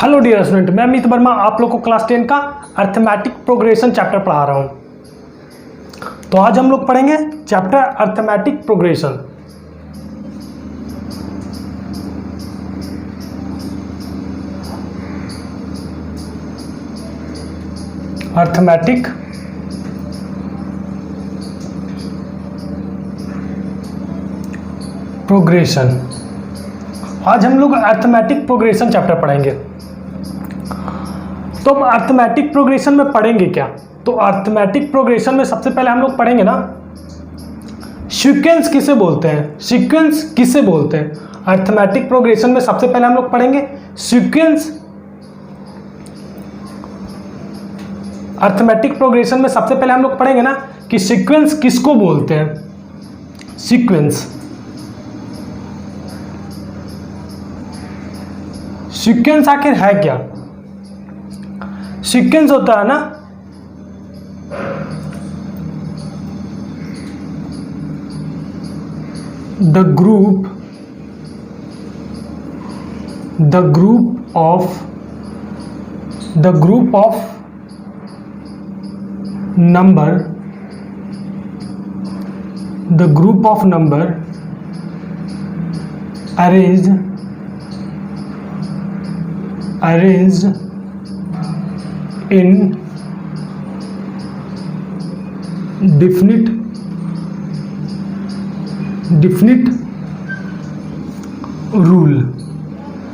Hello dear student, मैं अमित वर्मा आप लोग को क्लास 10 का अर्थमेटिक प्रोग्रेशन चैप्टर पढ़ा रहा हूं। तो आज हम लोग पढ़ेंगे chapter arithmetic progression. Arithmetic progression, आज हम लोग अर्थमेटिक प्रोग्रेशन चैप्टर पढ़ेंगे। तो हम अर्थमेटिक प्रोग्रेशन में पढ़ेंगे क्या? तो अर्थमेटिक प्रोग्रेशन में सबसे पहले हम लोग पढ़ेंगे ना सीक्वेंस किसे बोलते हैं। सीक्वेंस किसे बोलते हैं? अर्थमेटिक प्रोग्रेशन में सबसे पहले हम लोग पढ़ेंगे सीक्वेंस। अर्थमेटिक प्रोग्रेशन में सबसे पहले हम लोग पढ़ेंगे ना कि सीक्वेंस किसको बोलते हैं। सीक्वेंस, सीक्वेंस आखिर है क्या? सीक्वेंस होता है ना the group of number arranged in definite rule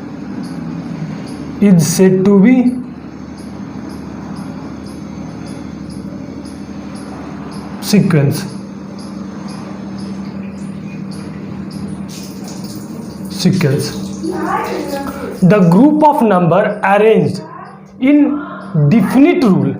is said to be sequence. The group of number arranged in definite rule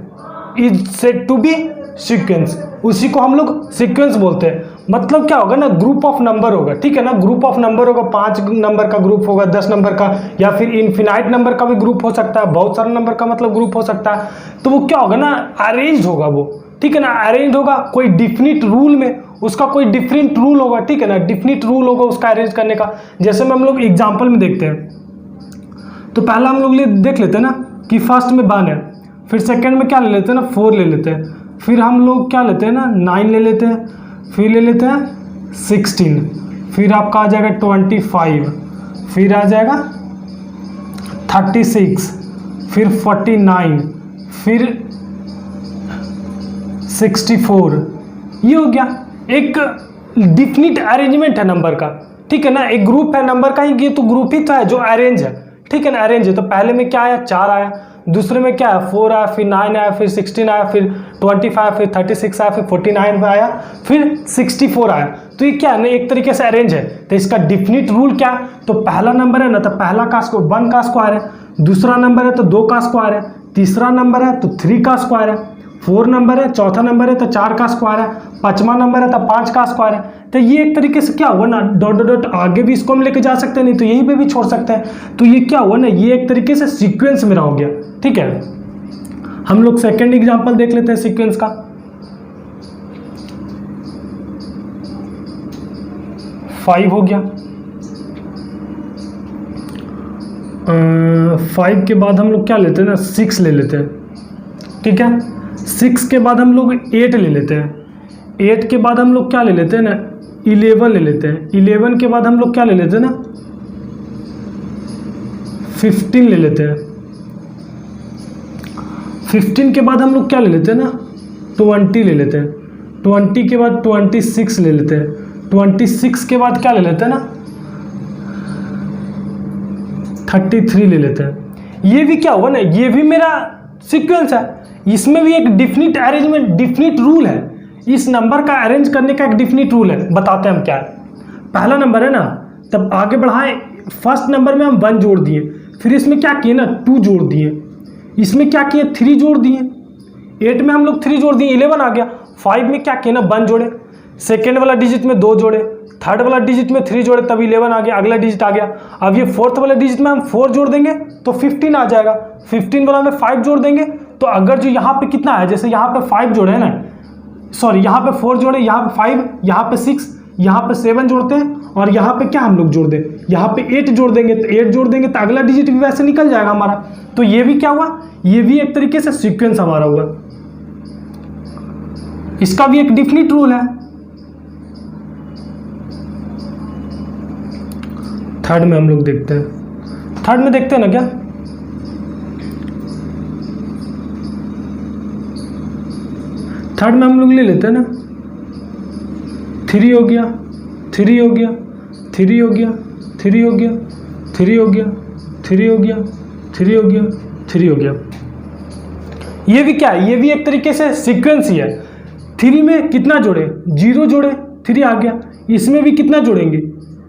is said to be sequence. उसी को हम लोग सीक्वेंस बोलते हैं। मतलब क्या होगा ना, ग्रुप ऑफ नंबर होगा, ठीक है ना। ग्रुप ऑफ नंबर होगा, 5 नंबर का ग्रुप होगा, 10 नंबर का, या फिर इनफिनाइट नंबर का भी ग्रुप हो सकता है, बहुत सारे नंबर का मतलब ग्रुप हो सकता है। तो वो क्या होगा ना, अरेंज होगा वो, ठीक है ना। अरेंज होगा कोई डिफिनिट रूल में, उसका कोई डिफरेंट रूल होगा, ठीक है ना। डिफिनिट रूल होगा उसका अरेंज करने का। जैसे में हम लोग एग्जाम्पल में देखते हैं, तो पहला हम लोग देख लेते हैं ना कि फर्स्ट में 1 है, फिर सेकंड में क्या ले लेते हैं ना 4 ले लेते हैं, फिर हम लोग क्या लेते हैं ना 9 ले लेते हैं, फिर ले लेते हैं 16, फिर आपका आ जाएगा 25, फिर आ जाएगा 36, फिर 49, फिर 64। ये हो गया एक डिफिनिट अरेंजमेंट है नंबर का, ठीक है ना। एक ग्रुप है नंबर का ही, ये तो ग्रुप ही तो है जो अरेंज है, ठीक है ना। अरेंज है तो पहले में क्या आया 4 आया, दूसरे में क्या है 4 आया, फिर 9 आया, फिर 16 आया, फिर 25, फिर 36 आया, फिर 49 आया, फिर 64 आया। तो ये क्या है ना, एक तरीके से अरेंज है। तो इसका डिफिनिट रूल क्या है? तो पहला नंबर है ना, तो पहला का 1 का स्क्वायर है, दूसरा नंबर है तो 2 का स्क्वायर है, तीसरा नंबर है तो 3 का स्क्वायर है, 4 नंबर है, चौथा नंबर है तो 4 का स्क्वायर है, 5वां नंबर है तो 5 का स्क्वायर है। तो ये एक तरीके से क्या हुआ ना, डॉट डॉट डॉट आगे भी इसको हम लेके जा सकते हैं, नहीं तो यहीं पे भी छोड़ सकते हैं। तो ये क्या हुआ ना, ये एक तरीके से सीक्वेंस मेरा हो गया, ठीक है। हम लोग सेकंड एग्जांपल देख लेते हैं सीक्वेंस का। 5 हो गया, 5 के बाद हम लोग क्या लेते हैं ना 6 ले लेते हैं, ठीक है। 6 के बाद हम लोग 8 ले लेते हैं, 8 के बाद हम लोग क्या ले लेते हैं ना 11 ले लेते हैं, 11 के बाद हम लोग क्या ले लेते हैं ना 15 ले लेते हैं, 15 के बाद हम लोग क्या ले लेते हैं ना 20 ले लेते हैं, 20 के बाद 26 ले लेते हैं, 26 के बाद क्या ले लेते हैं ना 33 ले लेते हैं। ये भी क्या हुआ ना, ये भी मेरा सीक्वेंस है। इसमें भी एक डिफिनिट अरेंजमेंट, डिफिनिट रूल है। इस नंबर का अरेंज करने का एक डिफिनिट रूल है। बताते हैं हम क्या है। पहला नंबर है ना, तब आगे बढ़ाएं, फर्स्ट नंबर में हम 1 जोड़ दिए, फिर इसमें क्या किए ना 2 जोड़ दिए, इसमें क्या किए 3 जोड़ दिए, 8 में हम लोग 3 जोड़ दिए 11 आ गया। 5 में क्या किए ना 1 जोड़े, सेकेंड वाला डिजिट में 2 जोड़े, थर्ड वाला डिजिट में 3 जोड़े, तब 11 आ गया, अगला डिजिट आ गया। अब ये फोर्थ वाला डिजिट में हम 4 जोड़ देंगे तो 15 आ जाएगा, 15 वाला में 5 जोड़ देंगे तो अगर जो यहाँ पे कितना है, जैसे यहाँ पे 5 जोड़े हैं ना, सॉरी यहाँ पे 4 जोड़े, यहाँ पे 5, यहाँ पे 6, यहाँ पे 7 जोड़ते हैं और यहाँ पे क्या हम लोग जोड़ दें, यहाँ पे 8 जोड़ देंगे, तो 8 जोड़ देंगे तो अगला डिजिट भी वैसे निकल जाएगा हमारा। तो ये भी क्या हुआ, ये भी एक तरीके से सीक्वेंस हमारा हुआ। इसका भी एक डिफिनिट रूल है। थर्ड में हम लोग देखते हैं, थर्ड में देखते हैं ना क्या, थर्ड में हम लोग ले लेते हैं ना 3 हो गया, 3 हो गया, 3 हो गया, 3 हो गया, 3 हो गया, 3 हो गया, 3 हो गया, 3 हो गया। ये भी क्या है, ये भी एक तरीके से सीक्वेंस ही है। 3 में कितना जोड़े, 0 जोड़े, 3 आ गया। इसमें भी कितना जोड़ेंगे,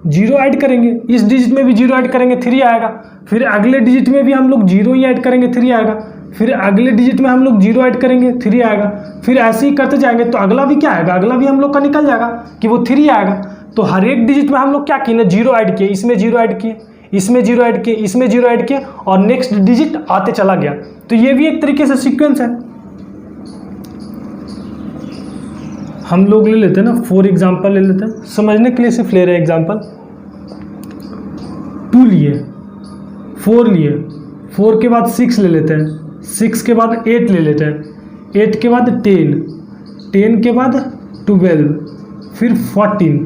0 ऐड करेंगे, इस डिजिट में भी 0 ऐड करेंगे 3 आएगा। फिर अगले डिजिट में भी हम लोग 0 ही ऐड करेंगे 3 आएगा। फिर अगले डिजिट में हम लोग 0 ऐड करेंगे 3 आएगा। फिर ऐसे ही करते जाएंगे तो अगला भी क्या आएगा, अगला भी हम लोग का निकल जाएगा कि वो 3 आएगा। तो हर एक डिजिट में हम लोग क्या किए ना, 0 ऐड किए, इसमें 0 ऐड किए, इसमें 0 ऐड किए, इसमें 0 ऐड किए, और नेक्स्ट डिजिट आते चला गया। तो ये भी एक तरीके से सीक्वेंस है। हम लोग ले लेते हैं ना 4 एग्जाम्पल ले लेते हैं, समझने के लिए सिर्फ ले रहे हैं एग्जाम्पल। 2 लिए, 4 लिए, 4 के बाद 6 ले लेते हैं, 6 के बाद 8 ले लेते हैं, 8 के बाद 10, 10 के बाद 12, फिर 14,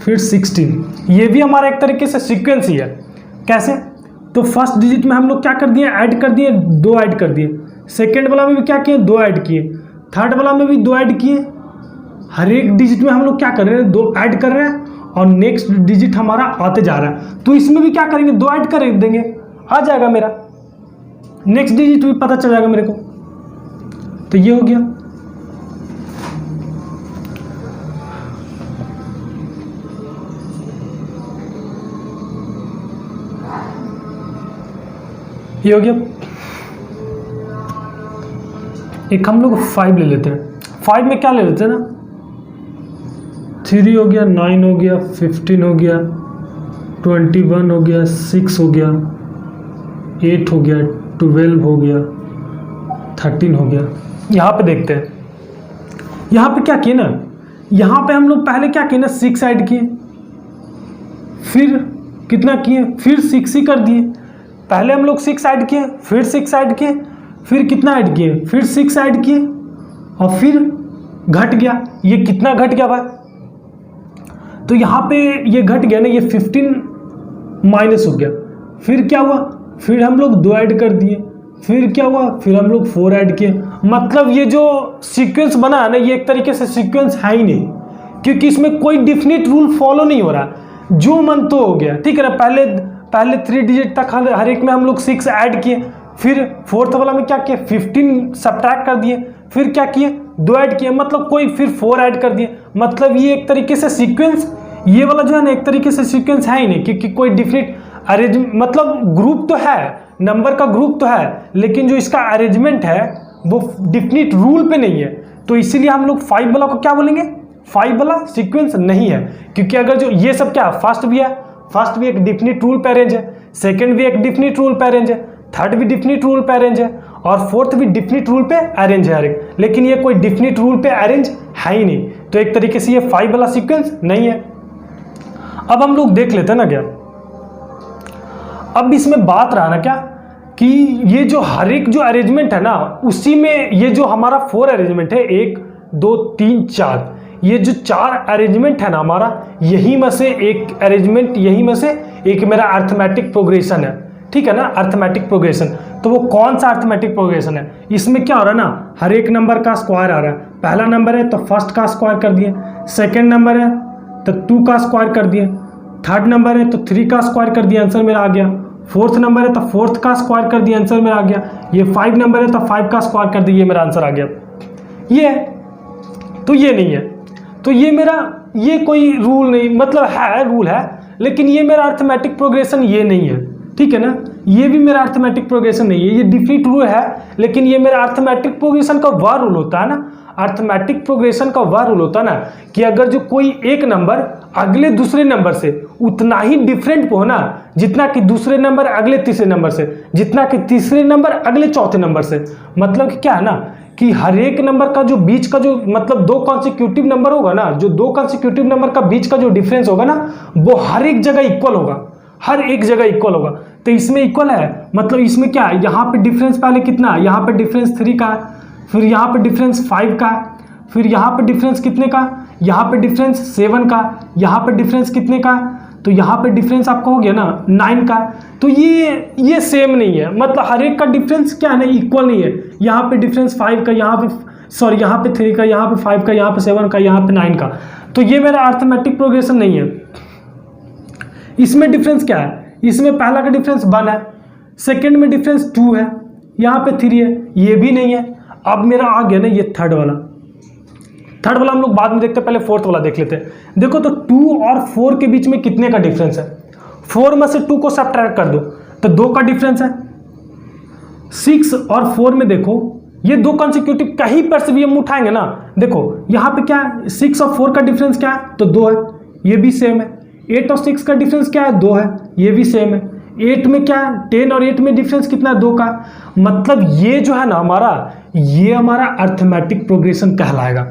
फिर 16। ये भी हमारा एक तरीके से सीक्वेंस ही है। कैसे, तो फर्स्ट डिजिट में हम लोग क्या कर दिए, ऐड कर दिए, 2 ऐड कर दिए। सेकेंड वाला में भी क्या किए, 2 ऐड किए। थर्ड वाला में भी 2 ऐड किए। हर एक डिजिट में हम लोग क्या कर रहे हैं, 2 ऐड कर रहे हैं, और नेक्स्ट डिजिट हमारा आते जा रहा है। तो इसमें भी क्या करेंगे, 2 ऐड कर देंगे, आ जाएगा मेरा नेक्स्ट डिजिट भी पता चल जाएगा मेरे को। तो ये हो गया। ये हो गया। एक हम लोग 5 ले लेते हैं। 5 में क्या ले लेते हैं ना, 3 हो गया, 9 हो गया, 15 हो गया, 21 हो गया, 6 हो गया, 8 हो गया, 12 हो गया, 13 हो गया। यहाँ पे देखते हैं, यहाँ पे क्या किए ना, यहाँ पे हम लोग पहले क्या किए ना, 6 ऐड किए, फिर कितना किए, फिर 6 ही कर दिए। पहले हम लोग 6 ऐड किए, फिर 6 ऐड किए, फिर कितना ऐड किए, फिर 6 ऐड किए, और फिर घट गया। ये कितना घट गया भाई, तो यहाँ पे ये घट गया ना, ये 15 माइनस हो गया। फिर क्या हुआ, फिर हम लोग 2 ऐड कर दिए, फिर क्या हुआ, फिर हम लोग 4 ऐड किए। मतलब ये जो सीक्वेंस बना है ना, ये एक तरीके से सीक्वेंस है ही नहीं, क्योंकि इसमें कोई डिफिनिट रूल फॉलो नहीं हो रहा, जो मन तो हो गया। ठीक है ना, पहले 3 डिजिट तक हर एक में हम लोग 6 ऐड किए, फिर फोर्थ वाला में क्या किए, 15 सब्ट्रैक्ट कर दिए, फिर क्या किए, 2 ऐड किए, मतलब कोई फिर 4 ऐड कर दिए। मतलब ये एक तरीके से सीक्वेंस, ये वाला जो है ना एक तरीके से सीक्वेंस है ही नहीं, क्योंकि कोई डिफिनिट अरेंज, मतलब ग्रुप तो है, नंबर का ग्रुप तो है, लेकिन जो इसका अरेंजमेंट है वो डिफिनिट रूल पे नहीं है। तो इसीलिए हम लोग 5 वाला को क्या बोलेंगे, 5 वाला सीक्वेंस नहीं है। क्योंकि अगर जो ये सब क्या, फर्स्ट भी है, फर्स्ट भी एक डिफिनिट रूल पे अरेंज है, सेकंड भी एक डिफिनिट रूल पे अरेंज है, थर्ड भी डिफिनिट रूल पे अरेंज है, और फोर्थ भी डिफिनिट रूल पे अरेंज है हर एक। लेकिन ये कोई डिफिनिट रूल पे अरेंज है ही नहीं, तो एक तरीके से ये 5 वाला सीक्वेंस नहीं है। अब हम लोग देख लेते हैं ना क्या, अब इसमें बात रहा ना क्या कि ये जो हर एक जो अरेंजमेंट है ना, उसी में ये जो हमारा 4 अरेंजमेंट है, 1 2 3 4, ये जो 4 अरेंजमेंट है ना हमारा, यही में से एक अरेंजमेंट, यही में से एक मेरा अर्थमेटिक प्रोग्रेशन है। ठीक है ना, अर्थमेटिक प्रोग्रेशन। तो वो कौन सा अर्थमेटिक प्रोग्रेशन है, इसमें क्या हो रहा है ना, हर एक नंबर का स्क्वायर आ रहा है। पहला नंबर है तो फर्स्ट का स्क्वायर कर दिए, सेकेंड नंबर है तो 2 का स्क्वायर कर दिए, थर्ड नंबर है तो 3 का स्क्वायर कर दिया, आंसर मेरा आ गया। फोर्थ नंबर है तो 4th का स्क्वायर कर दिया, आंसर मेरा आ गया। ये 5 नंबर है तो 5 का स्क्वायर कर दिया, ये मेरा आंसर आ गया। ये है, तो ये नहीं है, तो ये मेरा, ये कोई रूल नहीं, मतलब है रूल है, लेकिन ये मेरा अर्थमेटिक प्रोग्रेशन ये नहीं है। ठीक है ना, ये भी मेरा अर्थमेटिक प्रोग्रेशन नहीं है, ये डिफिनिट रूल है, लेकिन ये मेरा अर्थमेटिक प्रोग्रेशन का वह रूल होता है ना, अर्थमेटिक प्रोग्रेशन का वह रूल होता है ना कि अगर जो कोई एक नंबर अगले दूसरे नंबर से उतना ही डिफरेंट हो ना, जितना कि दूसरे नंबर अगले तीसरे नंबर से, जितना कि तीसरे नंबर अगले चौथे नंबर से। मतलब कि क्या है ना कि हर एक नंबर का जो बीच का जो मतलब दो कॉन्सिक्यूटिव नंबर होगा ना, जो दो कॉन्सिक्यूटिव नंबर का बीच का जो डिफरेंस होगा ना, वो हर एक जगह इक्वल होगा, हर एक जगह इक्वल होगा। तो इसमें इक्वल है, मतलब इसमें क्या है, यहाँ पे डिफरेंस पहले कितना है, यहाँ पे डिफरेंस 3 का है, फिर यहाँ पे डिफरेंस 5 का है, फिर यहाँ पे डिफरेंस कितने का, यहाँ पे डिफरेंस 7 का, यहाँ पे डिफरेंस कितने का, तो यहाँ पे डिफरेंस आपका हो गया ना 9 का। तो ये सेम नहीं है, मतलब हर एक का डिफरेंस क्या है ना, इक्वल नहीं है। यहाँ पे डिफरेंस 5 का, यहाँ पे सॉरी यहाँ पे 3 का, यहाँ पे 5 का, यहाँ पे 7 का, यहाँ पे 9 का। तो ये मेरा अर्थमेटिक प्रोग्रेशन नहीं है। इसमें डिफरेंस क्या है, इसमें पहला का डिफरेंस 1 है, सेकेंड में डिफरेंस 2 है, यहाँ पे 3 है, ये भी नहीं है। अब मेरा आ गया ना ये थर्ड वाला हम लोग बाद में देखते हैं, पहले फोर्थ वाला देख लेते हैं। देखो तो 2 और 4 के बीच में कितने का डिफरेंस है, 4 में से 2 को सब्ट्रैक्ट कर दो तो 2 का डिफरेंस है। 6 और 4 में देखो ये दो कॉन्सिक्यूटिव कहीं पर से भी हम उठाएंगे ना, देखो यहाँ पे क्या है, 6 और 4 का डिफरेंस क्या है, तो 2 है, ये भी सेम है। 8 और 6 का डिफरेंस क्या है, 2 है, ये भी सेम है। 8 में क्या है, 10 और 8 में डिफरेंस कितना है, 2 का। मतलब ये जो है ना हमारा, ये हमारा अर्थमेटिक प्रोग्रेशन कहलाएगा।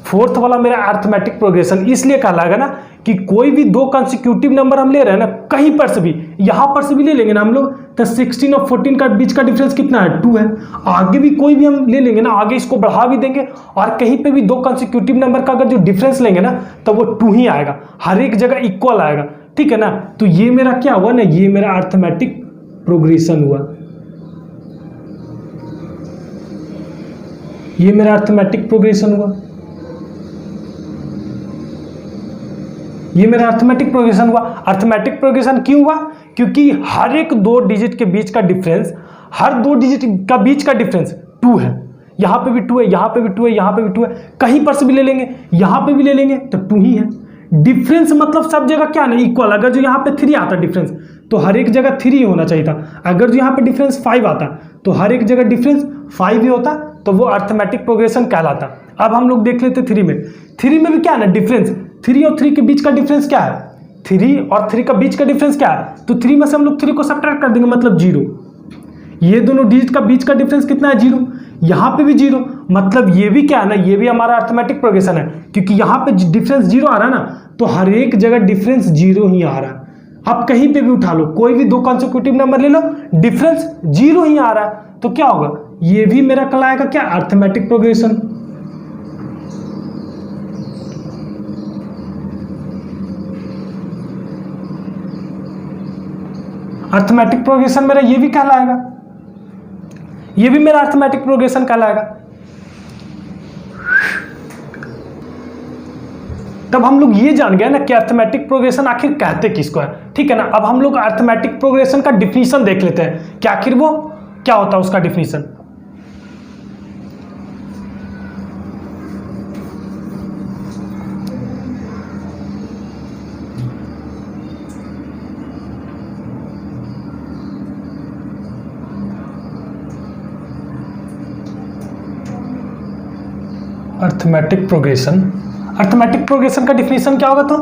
फोर्थ वाला मेरा अर्थमेटिक प्रोग्रेशन इसलिए कहलाएगा ना कि कोई भी दो कंसेक्यूटिव नंबर हम ले रहे हैं ना, कहीं पर से भी, यहां पर से भी ले लेंगे ना हम लोग, तो 16 और 14 का बीच का डिफरेंस कितना है, 2 है। आगे भी कोई भी हम ले लेंगे ना, आगे इसको बढ़ा भी देंगे और कहीं पे भी दो कंसेक्यूटिव नंबर का अगर जो डिफरेंस लेंगे ना, तो वो 2 ही आएगा, हर एक जगह इक्वल आएगा, ठीक है ना। तो ये मेरा क्या हुआ ना, ये मेरा अर्थमेटिक प्रोग्रेशन हुआ, ये मेरा अर्थमेटिक प्रोग्रेशन हुआ, ये मेरा अर्थमेटिक प्रोग्रेशन हुआ। अर्थमेटिक प्रोग्रेशन क्यों हुआ, क्योंकि हर एक दो डिजिट के बीच का डिफरेंस, हर दो डिजिट का बीच का डिफरेंस 2 है। यहां पे भी 2 है, यहां पे भी 2 है, यहां पे भी 2 है, कहीं पर से भी ले लेंगे, यहां पे भी ले लेंगे तो 2 ही है। डिफरेंस मतलब सब जगह क्या ना, इक्वल। अगर जो यहाँ पे 3 आता डिफरेंस, तो हर एक जगह 3 ही होना चाहिए था। अगर जो यहाँ पे डिफरेंस 5 आता, तो हर एक जगह डिफरेंस 5 ही होता, तो वो अर्थमेटिक प्रोग्रेशन कहलाता। अब हम लोग देख लेते 3 में। 3 में भी क्या है ना, डिफरेंस 3 और 3 के बीच का डिफरेंस क्या है, 3 और 3 का बीच का डिफरेंस क्या है, तो 3 में से हम लोग 3 को सब्ट्रैक्ट कर देंगे, मतलब 0। ये दोनों डिजिट का बीच का डिफरेंस कितना है, 0। यहाँ पे भी 0, मतलब ये भी क्या है ना, ये भी हमारा अर्थमेटिक प्रोग्रेशन है, क्योंकि यहाँ पे डिफरेंस 0 आ रहा है ना, तो हर एक जगह डिफरेंस 0 ही आ रहा है। आप कहीं पे भी उठा लो, कोई भी दो कॉन्सेक्यूटिव नंबर ले लो, डिफरेंस 0 ही आ रहा है, तो क्या होगा, ये भी मेरा कहलाएगा क्या, अर्थमेटिक प्रोग्रेशन। अर्थमेटिक प्रोग्रेशन मेरा ये भी कहलाएगा, ये भी मेरा अर्थमेटिक प्रोग्रेशन कहलाएगा। तब हम लोग ये जान गए ना कि अर्थमेटिक प्रोग्रेशन आखिर कहते किसको है, ठीक है ना। अब हम लोग अर्थमेटिक प्रोग्रेशन का डिफिनीशन देख लेते हैं कि आखिर वो क्या होता है, उसका definition. Arithmetic progression, arithmetic progression का डिफिनीशन क्या होगा, तो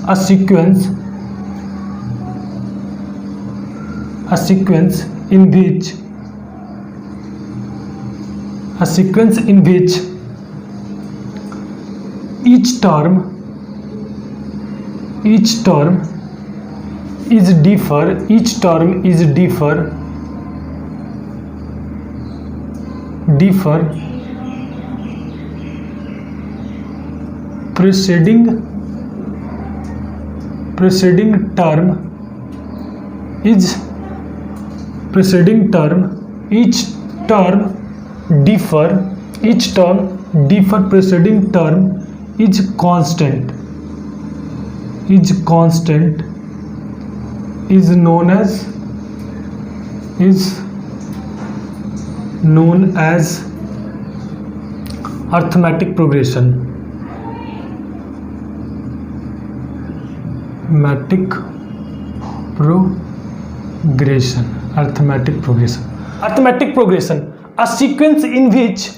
a sequence in which each term is differ preceding term each term differ preceding term is constant is known as arithmetic progression. Arithmetic progression, a sequence in which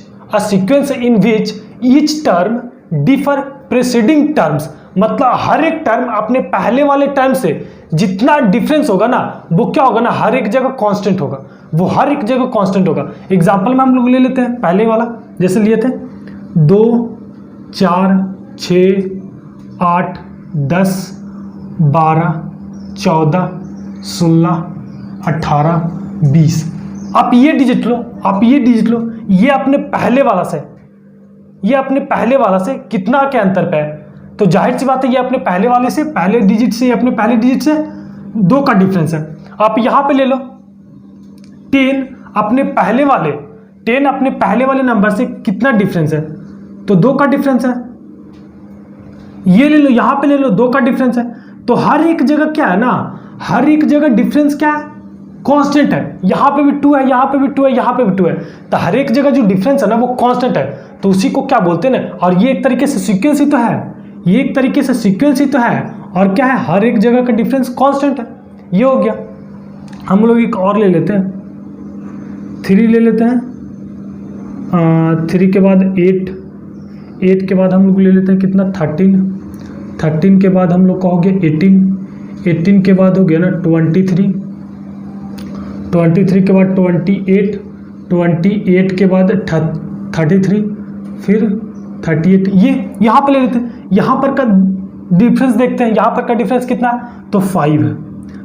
each term differ preceding terms, मतलब हर एक term अपने पहले वाले term से जितना difference होगा ना, वो क्या होगा ना, हर एक जगह कांस्टेंट होगा। वो हर एक जगह कांस्टेंट होगा। एग्जांपल में हम लोग ले लेते हैं पहले वाला, जैसे लिए थे 2 4 6 8 10 12 14 16 18 20। आप ये डिजिट लो, आप ये डिजिट लो, ये अपने पहले वाला से, ये अपने पहले वाला से कितना के अंतर पे है? तो जाहिर सी बात है ये अपने पहले वाले से, पहले डिजिट से, अपने पहले डिजिट से 2 का डिफरेंस है। आप यहां पे ले लो 10 अपने पहले वाले, 10 अपने पहले वाले नंबर से कितना डिफरेंस है? तो 2 का डिफरेंस है। ये ले लो, यहां पे ले लो, 2 का डिफरेंस है। तो हर एक जगह क्या है ना, हर एक जगह डिफरेंस क्या है? कांस्टेंट है। यहां पे भी 2 है, यहां पे भी 2 है, यहां पे भी 2 है। तो हर एक जगह जो डिफरेंस है ना वो कांस्टेंट है। तो उसी को क्या बोलते हैं ना, और ये एक तरीके से सीक्वेंस ही तो है, ये एक तरीके से सीक्वेंस ही तो है। और क्या है, हर एक जगह का डिफरेंस कांस्टेंट है। ये हो गया। हम लोग एक और ले लेते हैं, 3 ले लेते हैं। 3 के बाद 8, 8 के बाद हम लोग ले लेते हैं कितना, 13, 13 के बाद हम लोग का हो गया 18, 18 के बाद हो गया ना 23, 23 के बाद 28, 28 के बाद 33, फिर 38। ये यहाँ पर ले लेते हैं, यहाँ पर का डिफरेंस देखते हैं, यहाँ पर का डिफरेंस कितना है? तो 5 है।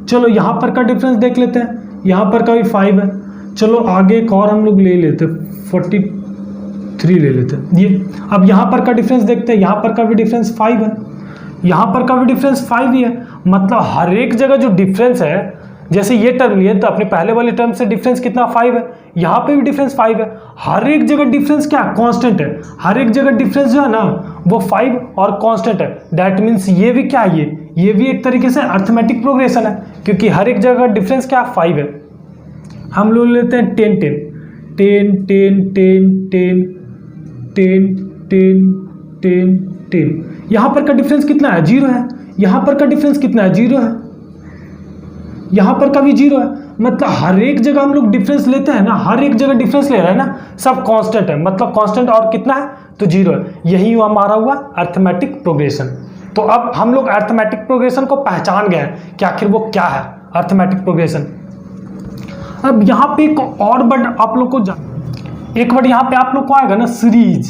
चलो यहाँ पर का डिफरेंस देख लेते हैं, यहाँ पर का भी 5 है। चलो आगे एक और हम लोग ले लेते हैं, 43 ले लेते हैं ये। अब यहाँ पर का डिफरेंस देखते हैं, यहाँ पर का भी डिफरेंस 5 है, यहाँ पर का भी डिफरेंस 5 ही है। मतलब हर एक जगह जो डिफरेंस है, जैसे ये टर्म लिए तो अपने पहले वाले टर्म से डिफरेंस कितना 5 है, यहाँ पे भी डिफरेंस 5 है। हर एक जगह डिफरेंस क्या कांस्टेंट है, हर एक जगह डिफरेंस जो है ना वो 5 और कांस्टेंट है। दैट मीन्स ये भी क्या है, ये भी एक तरीके से अर्थमेटिक प्रोग्रेशन है, क्योंकि हर एक जगह डिफरेंस क्या 5 है। हम लोग लेते हैं 10 10 10 10 10 10 10 10 10 10। यहाँ पर का डिफरेंस कितना है, 0 है। यहाँ पर का डिफरेंस कितना है, 0 है। यहाँ पर का भी 0 है। मतलब हर एक जगह हम लोग डिफरेंस लेते हैं ना, हर एक जगह डिफरेंस ले रहे हैं ना, सब कांस्टेंट है। मतलब कांस्टेंट और कितना है, तो 0 है। यही हमारा हुआ अर्थमेटिक प्रोग्रेशन। तो अब हम लोग अर्थमेटिक प्रोग्रेशन को पहचान गए हैं कि आखिर वो क्या है अर्थमेटिक प्रोग्रेशन। अब यहाँ पे एक और वर्ड आप लोग को एक वर्ड यहाँ पे आप लोग को आएगा ना, सीरीज।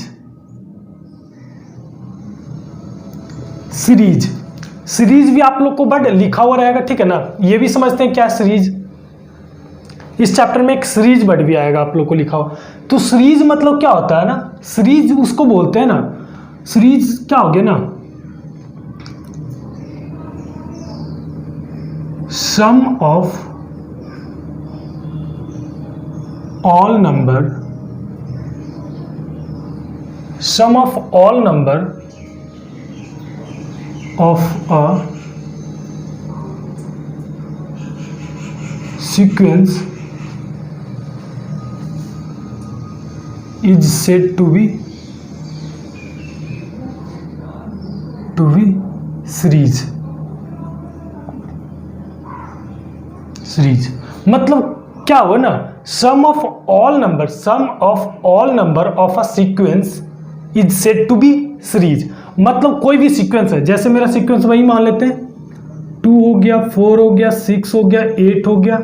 सीरीज, सीरीज भी आप लोग को वर्ड लिखा हुआ रहेगा, ठीक है ना। ये भी समझते हैं क्या सीरीज, इस चैप्टर में एक सीरीज वर्ड भी आएगा आप लोग को लिखा हुआ। तो सीरीज मतलब क्या होता है ना, सीरीज उसको बोलते हैं ना, सीरीज क्या हो गया ना, sum of all number, sum of all number of a sequence is said to be series। Series मतलब क्या हुआ ना, sum of all number, sum of all number of a sequence is said to be series. मतलब कोई भी sequence है, जैसे मेरा सीक्वेंस वही मान लेते हैं, 2 हो गया, 4 हो गया, 6 हो गया, 8 हो गया,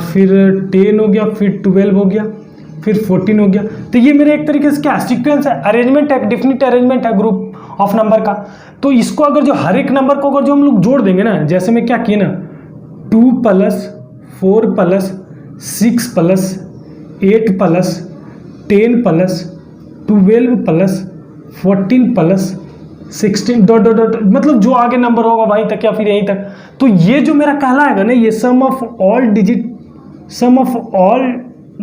फिर 10 हो गया, फिर 12 हो गया, फिर 14 हो गया। तो ये मेरा एक तरीके से क्या सीक्वेंस है, अरेंजमेंट है, डेफिनेट अरेंजमेंट है ग्रुप ऑफ नंबर का। तो इसको अगर जो हर एक नंबर को अगर जो हम लोग जोड़ देंगे ना, जैसे मैं क्या किए ना, 2 + 4 + 6 + 8 + 10 + 12 + 14 + 16 डॉट डॉट डॉट, मतलब जो आगे नंबर होगा वहीं तक या फिर यहीं तक। तो ये जो मेरा कहलाएगा ना, ये sum of all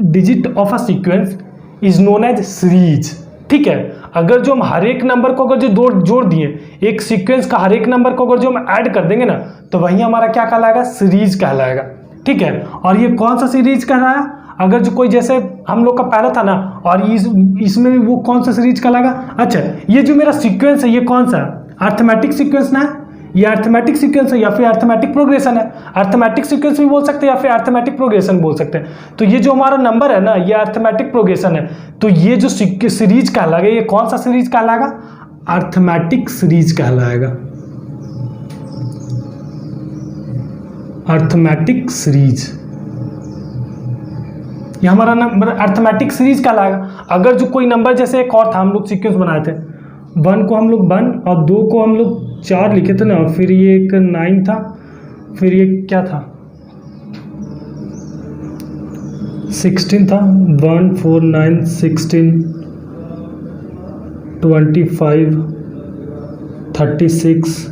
digit of a sequence is known as series. ठीक है, अगर जो हम हर एक नंबर को अगर जो जोड़ दिए, एक सीक्वेंस का हर एक नंबर को अगर जो हम ऐड कर देंगे ना, तो वही हमारा क्या कहलाएगा, सीरीज कहलाएगा। ठीक है, और ये कौन सा सीरीज कहलाया, अगर जो कोई जैसे हम लोग का पहला था ना, और इसमें भी वो कौन सा सीरीज कहलाएगा। अच्छा, ये जो मेरा सीक्वेंस है ये कौन सा है, अर्थमेटिक सीक्वेंस ना, ये अर्थमेटिक सीक्वेंस है या फिर अर्थमेटिक प्रोग्रेशन है। अर्थमेटिक सीक्वेंस भी बोल सकते हैं या फिर अर्थमेटिक प्रोग्रेशन बोल सकते हैं। तो ये जो हमारा नंबर है ना, ये अर्थमेटिक प्रोग्रेशन है। तो ये जो सीरीज कहलाएगा, ये कौन सा सीरीज कहलाएगा, अर्थमेटिक सीरीज कहलाएगा, अर्थमेटिक सीरीज। ये हमारा नंबर अर्थमेटिक सीरीज कहलाएगा। अगर जो कोई नंबर जैसे एक और था, हम लोग सीक्वेंस बनाए थे, 1 को हम लोग 1 और 2 को हम लोग 4 लिखे थे ना, फिर ये एक 9 था, फिर ये क्या था 16 था, 1 4 9 16 25 36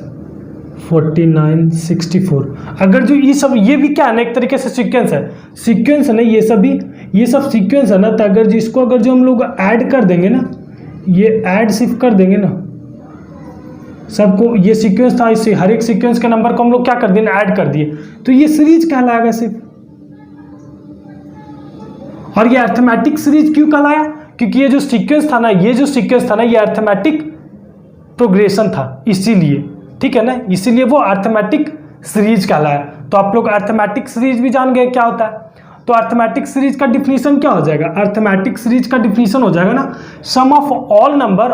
49 64। अगर जो ये सब, ये भी क्या है ना, एक तरीके से सीक्वेंस है, सीक्वेंस है ना, ये सब भी, ये सब सीक्वेंस है ना। तो अगर जिसको अगर जो हम लोग ऐड कर देंगे ना, ये ऐड सिर्फ कर देंगे ना सबको, ये सीक्वेंस था, इससे हर एक सीक्वेंस के नंबर को हम लोग क्या कर दिए, ऐड कर दिए, तो ये सीरीज कहलाएगा सिर्फ। और ये अर्थमेटिक सीरीज क्यों कहलाया, क्योंकि ये जो सीक्वेंस था ना, ये जो सीक्वेंस था ना, ये अर्थमेटिक प्रोग्रेशन था, इसीलिए, ठीक है ना, इसीलिए वो अर्थमेटिक सीरीज कहलाया। तो आप लोग अर्थमेटिक सीरीज भी जान गए क्या होता है। तो अर्थमेटिक सीरीज का डिफिनीशन क्या हो जाएगा, अर्थमेटिक सीरीज का डिफिनीशन हो जाएगा ना, sum of all number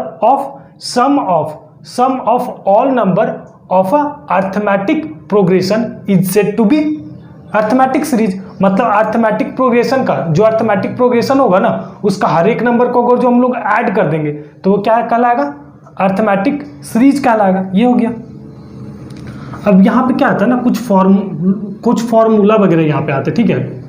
all number of a arithmetic progression is said to be arithmetic series. मतलब अर्थमेटिक प्रोग्रेशन का, जो अर्थमेटिक प्रोग्रेशन होगा ना, उसका हर एक नंबर को अगर जो हम लोग ऐड कर देंगे तो वो क्या कहलाएगा, अर्थमेटिक सीरीज कहलाएगा। ये हो गया। अब यहाँ पे क्या आता है ना, कुछ फॉर्मूला वगैरह यहाँ पे आते, ठीक है।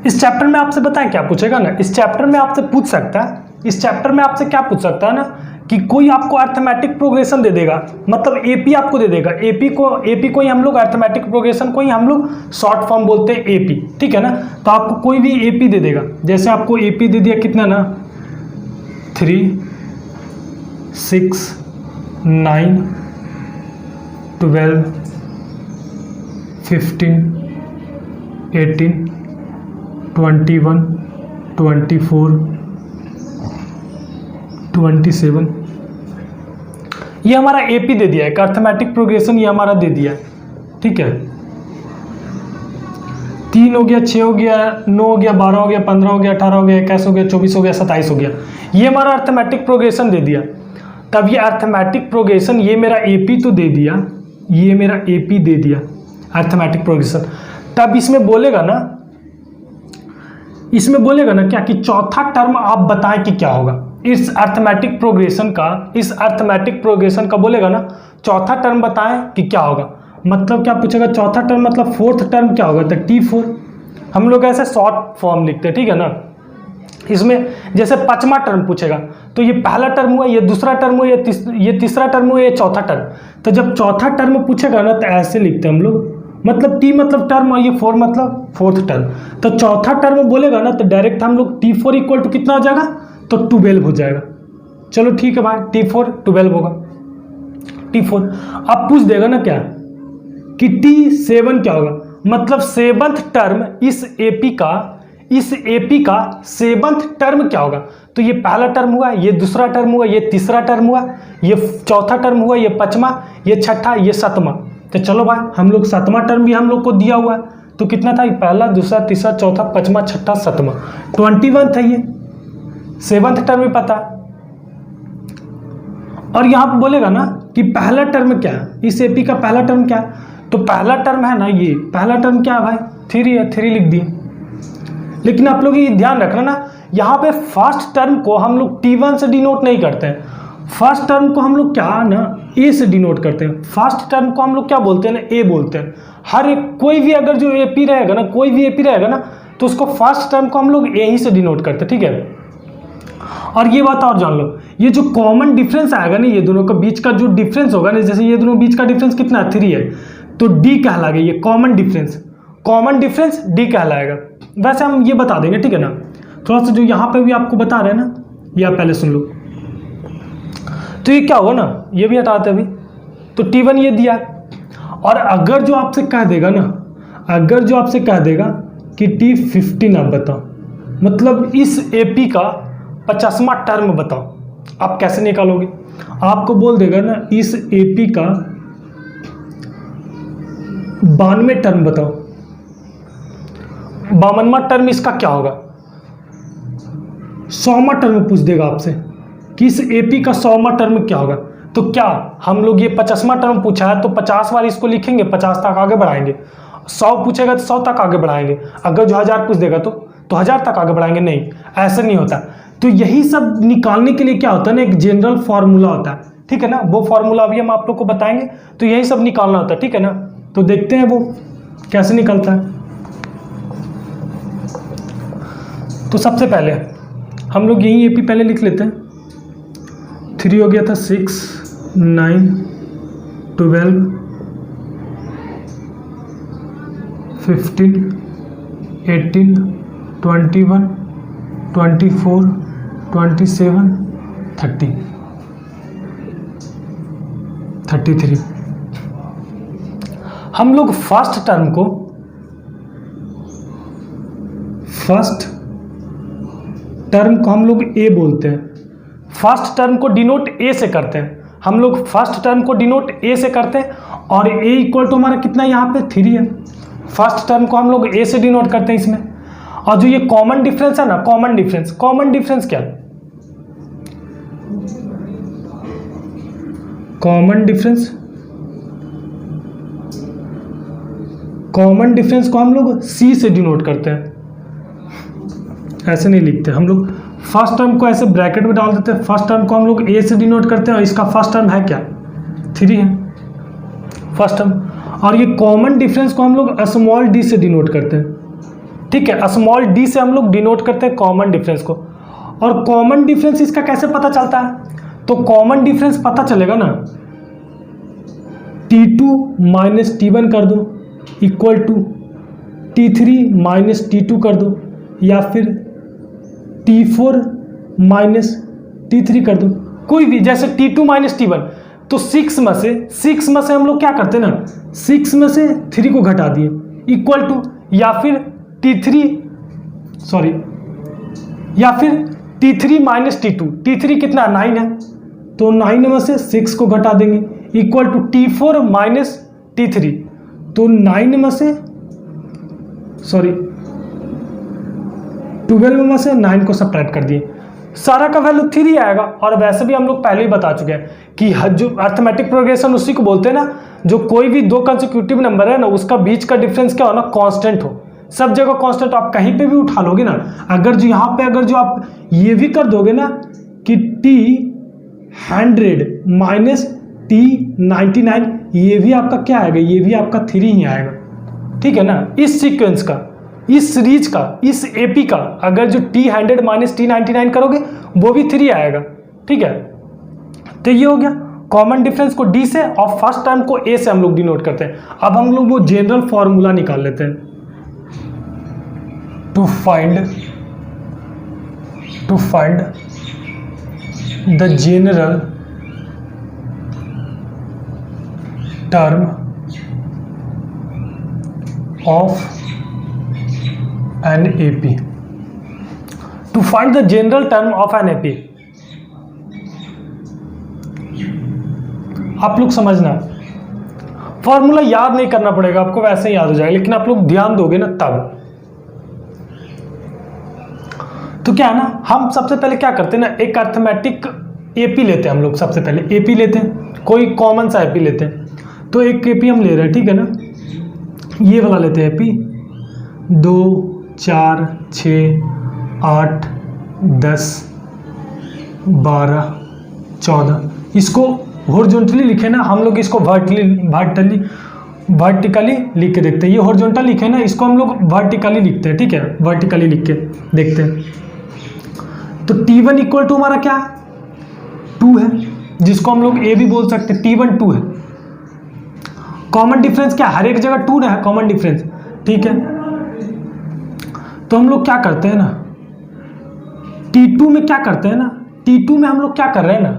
इस चैप्टर में आपसे बताएं क्या पूछेगा ना, इस चैप्टर में आपसे पूछ सकता है, इस चैप्टर में आपसे क्या पूछ सकता है ना, कि कोई आपको अर्थमेटिक प्रोग्रेशन दे देगा, मतलब एपी आपको दे देगा, एपी को ही हम लोग अर्थमेटिक प्रोग्रेशन को ही हम लोग शॉर्ट फॉर्म बोलते हैं एपी, ठीक है ना। तो आपको कोई भी एपी दे देगा, जैसे आपको एपी दे दिया कितना ना, 3 6 9 12 15 18 21 24 27, ये हमारा एपी दे दिया है, अर्थमेटिक प्रोग्रेशन ये हमारा दे दिया है, ठीक है। 3 हो गया, 6 हो गया, 9 हो गया, 12 हो गया, 15 हो गया, 18 हो गया, 21 हो गया, 24 हो गया, 27 हो गया, ये हमारा अर्थमेटिक प्रोग्रेशन दे दिया। तब ये अर्थमेटिक प्रोग्रेशन, ये मेरा एपी तो दे दिया, ये मेरा एपी दे दिया अर्थमेटिक प्रोग्रेशन। तब इसमें बोलेगा ना क्या, कि चौथा टर्म आप बताएं कि क्या होगा इस अर्थमेटिक प्रोग्रेशन का बोलेगा ना, चौथा टर्म बताएं कि क्या होगा। मतलब क्या पूछेगा, चौथा टर्म मतलब फोर्थ टर्म क्या होगा, तो T4। हम लोग ऐसे शॉर्ट फॉर्म लिखते हैं, ठीक है ना। इसमें जैसे पांचवा टर्म पूछेगा तो ये पहला टर्म हुआ, ये दूसरा टर्म हुआ, ये तीसरा टर्म हुआ, ये चौथा टर्म। तो जब चौथा टर्म पूछेगा ना तो ऐसे लिखते हैं हम लोग, मतलब T मतलब टर्म और ये 4 मतलब फोर्थ टर्म। तो चौथा टर्म बोलेगा ना तो डायरेक्ट हम लोग T4 इक्वल टू कितना हो जाएगा, तो 12 हो जाएगा। चलो ठीक है भाई, T4 12 होगा, T4। अब पूछ देगा ना क्या, कि T7 क्या होगा, मतलब 7th टर्म इस एपी का 7th टर्म क्या होगा। तो ये पहला टर्म हुआ, ये दूसरा टर्म हुआ, ये तीसरा टर्म हुआ, ये चौथा टर्म हुआ, ये पांचवा, ये छठा, ये सातवां। तो चलो भाई, हम लोग 7वां टर्म भी हम लोग को दिया हुआ है, तो कितना था, पहला दूसरा तीसरा चौथा पांचवा छठा सातवां, 21 था ये। 7th टर्म भी पता। और यहाँ पे बोलेगा ना कि पहला टर्म क्या है, इस एपी का पहला टर्म क्या है, तो पहला टर्म है ना, ये पहला टर्म क्या है भाई, 3 है, 3 लिख दिए। लेकिन आप लोग ये ध्यान रखना ना, यहाँ पे फर्स्ट टर्म को हम लोग T1 से डिनोट नहीं करते हैं, फर्स्ट टर्म को हम लोग क्या ना ए से डिनोट करते हैं। फर्स्ट टर्म को हम लोग क्या बोलते हैं ना, ए बोलते हैं। हर एक कोई भी अगर जो एपी रहेगा ना, कोई भी एपी रहेगा ना, तो उसको फर्स्ट टर्म को हम लोग ए ही से डिनोट करते हैं, ठीक है। और ये बात और जान लो, ये जो कॉमन डिफरेंस आएगा ना, ये दोनों के बीच का जो डिफरेंस होगा ना, जैसे ये दोनों बीच का डिफरेंस कितना है, 3 है, तो डी कहलाएगा, ये कॉमन डिफरेंस डी कहलाएगा। वैसे हम ये बता देंगे, ठीक है ना। थोड़ा सा जो यहाँ पे भी आपको बता रहे हैं ना, ये आप पहले सुन लो। तो ये क्या होगा ना, ये भी हटाते अभी, तो T1 ये दिया। और अगर जो आपसे कह देगा ना, अगर जो आपसे कह देगा कि T15 आप बताओ, मतलब इस एपी का 50वां टर्म बताओ, आप कैसे निकालोगे। आपको बोल देगा ना, इस एपी का 92 टर्म बताओ, 52वां टर्म इसका क्या होगा? 100वां टर्म पूछ देगा आपसे कि इस एपी का 100वां टर्म क्या होगा। तो क्या हम लोग ये 50वां टर्म पूछा है तो 50 बार इसको लिखेंगे, 50 तक आगे बढ़ाएंगे। 100 पूछेगा तो 100 तक आगे बढ़ाएंगे। अगर जो 1000 पूछ देगा तो 1000 तक आगे बढ़ाएंगे। नहीं, ऐसा नहीं होता। तो यही सब निकालने के लिए क्या होता है ना, एक जनरल फार्मूला होता है, ठीक है ना। वो फार्मूला अभी हम आप लोग को बताएंगे। तो यही सब निकालना होता है, ठीक है ना। तो देखते हैं वो कैसे निकलता है। तो सबसे पहले हम लोग यही एपी पहले लिख लेते हैं। 3 हो गया था, 6 9 12 15 18 21 24 27 30 33। हम लोग फर्स्ट टर्म को हम लोग ए बोलते हैं। फर्स्ट टर्म को डिनोट ए से करते हैं हम लोग। फर्स्ट टर्म को डिनोट ए से करते हैं और ए इक्वल टू हमारा कितना यहाँ पे 3 है। फर्स्ट टर्म को हम लोग ए से डिनोट करते हैं इसमें। और जो ये कॉमन डिफरेंस है ना, कॉमन डिफरेंस क्या? कॉमन डिफरेंस को हम लोग सी से डिनोट करते हैं। ऐसे नहीं लिखते हम लोग। फर्स्ट टर्म को ऐसे ब्रैकेट में डाल देते हैं। फर्स्ट टर्म को हम लोग ए से डिनोट करते हैं और इसका फर्स्ट टर्म है क्या? 3 है फर्स्ट टर्म। और ये कॉमन डिफरेंस को हम लोग स्मॉल डी से डिनोट करते हैं, ठीक है। स्मॉल डी से हम लोग डिनोट करते हैं कॉमन डिफरेंस को। और कॉमन डिफरेंस इसका कैसे पता चलता है? तो कॉमन डिफरेंस पता चलेगा ना, T2 माइनस T1 कर दो equal to T3 minus T2 कर दो, या फिर T4 माइनस T3 कर दो, कोई भी। जैसे T2 माइनस T1 तो 6 में से हम लोग क्या करते हैं ना, 6 में से 3 को घटा दिए इक्वल टू, या फिर T3 माइनस T2। T3 कितना 9 है तो 9 में से 6 को घटा देंगे equal to T4 minus T3। तो 9 में से 12 में से 9 को सब्ट्रैक्ट कर दिए, सारा का वैल्यू 3 आएगा। और वैसे भी हम लोग पहले ही बता चुके हैं कि जो अर्थमेटिक प्रोग्रेशन उसी को बोलते हैं ना, जो कोई भी 2 कंसेक्यूटिव नंबर है ना, उसका बीच का डिफरेंस क्या हो ना, कांस्टेंट हो। सब जगह कांस्टेंट। आप कहीं पे भी उठा लोगे ना, अगर जो यहाँ पे अगर जो आप ये भी कर दोगे ना कि T100 माइनस T99, ये भी आपका क्या आएगा, ये भी आपका 3 ही आएगा, ठीक है ना। इस सीक्वेंस का, इस सीरीज का, इस एपी का अगर जो T100 माइनस T99 करोगे वो भी 3 आएगा, ठीक है। तो ये हो गया कॉमन डिफरेंस को डी से और फर्स्ट टर्म को ए से हम लोग डिनोट करते हैं। अब हम लोग वो जनरल फॉर्मूला निकाल लेते हैं। To find the general term of an AP, to find the general term of an AP। आप लोग समझना, फॉर्मूला याद नहीं करना पड़ेगा आपको, वैसे ही याद हो जाएगा, लेकिन आप लोग ध्यान दोगे ना तब। तो क्या है ना, हम सबसे पहले क्या करते हैं ना, एक अर्थमेटिक एपी लेते हैं हम लोग। सबसे पहले एपी लेते हैं, कोई कॉमन सा एपी लेते हैं। तो एक एपी हम ले रहे हैं, ठीक है ना, ये वाला लेते हैं एपी 2 4 6 8 10 12 14। इसको हॉरिजॉन्टली लिखे ना, हम लोग इसको वर्टिकली लिख के देखते हैं। ये हॉरिजॉन्टल लिखे ना, इसको हम लोग वर्टिकली लिखते हैं, ठीक है, वर्टिकली लिख के देखते हैं। तो T1 इक्वल टू हमारा क्या 2 है, जिसको हम लोग ए भी बोल सकते हैं। T1 2 है। कॉमन डिफरेंस क्या, हर एक जगह 2 है कॉमन डिफरेंस, ठीक है। तो हम लोग क्या करते हैं ना, T2 में क्या करते हैं ना, T2 में हम लोग क्या कर रहे हैं ना,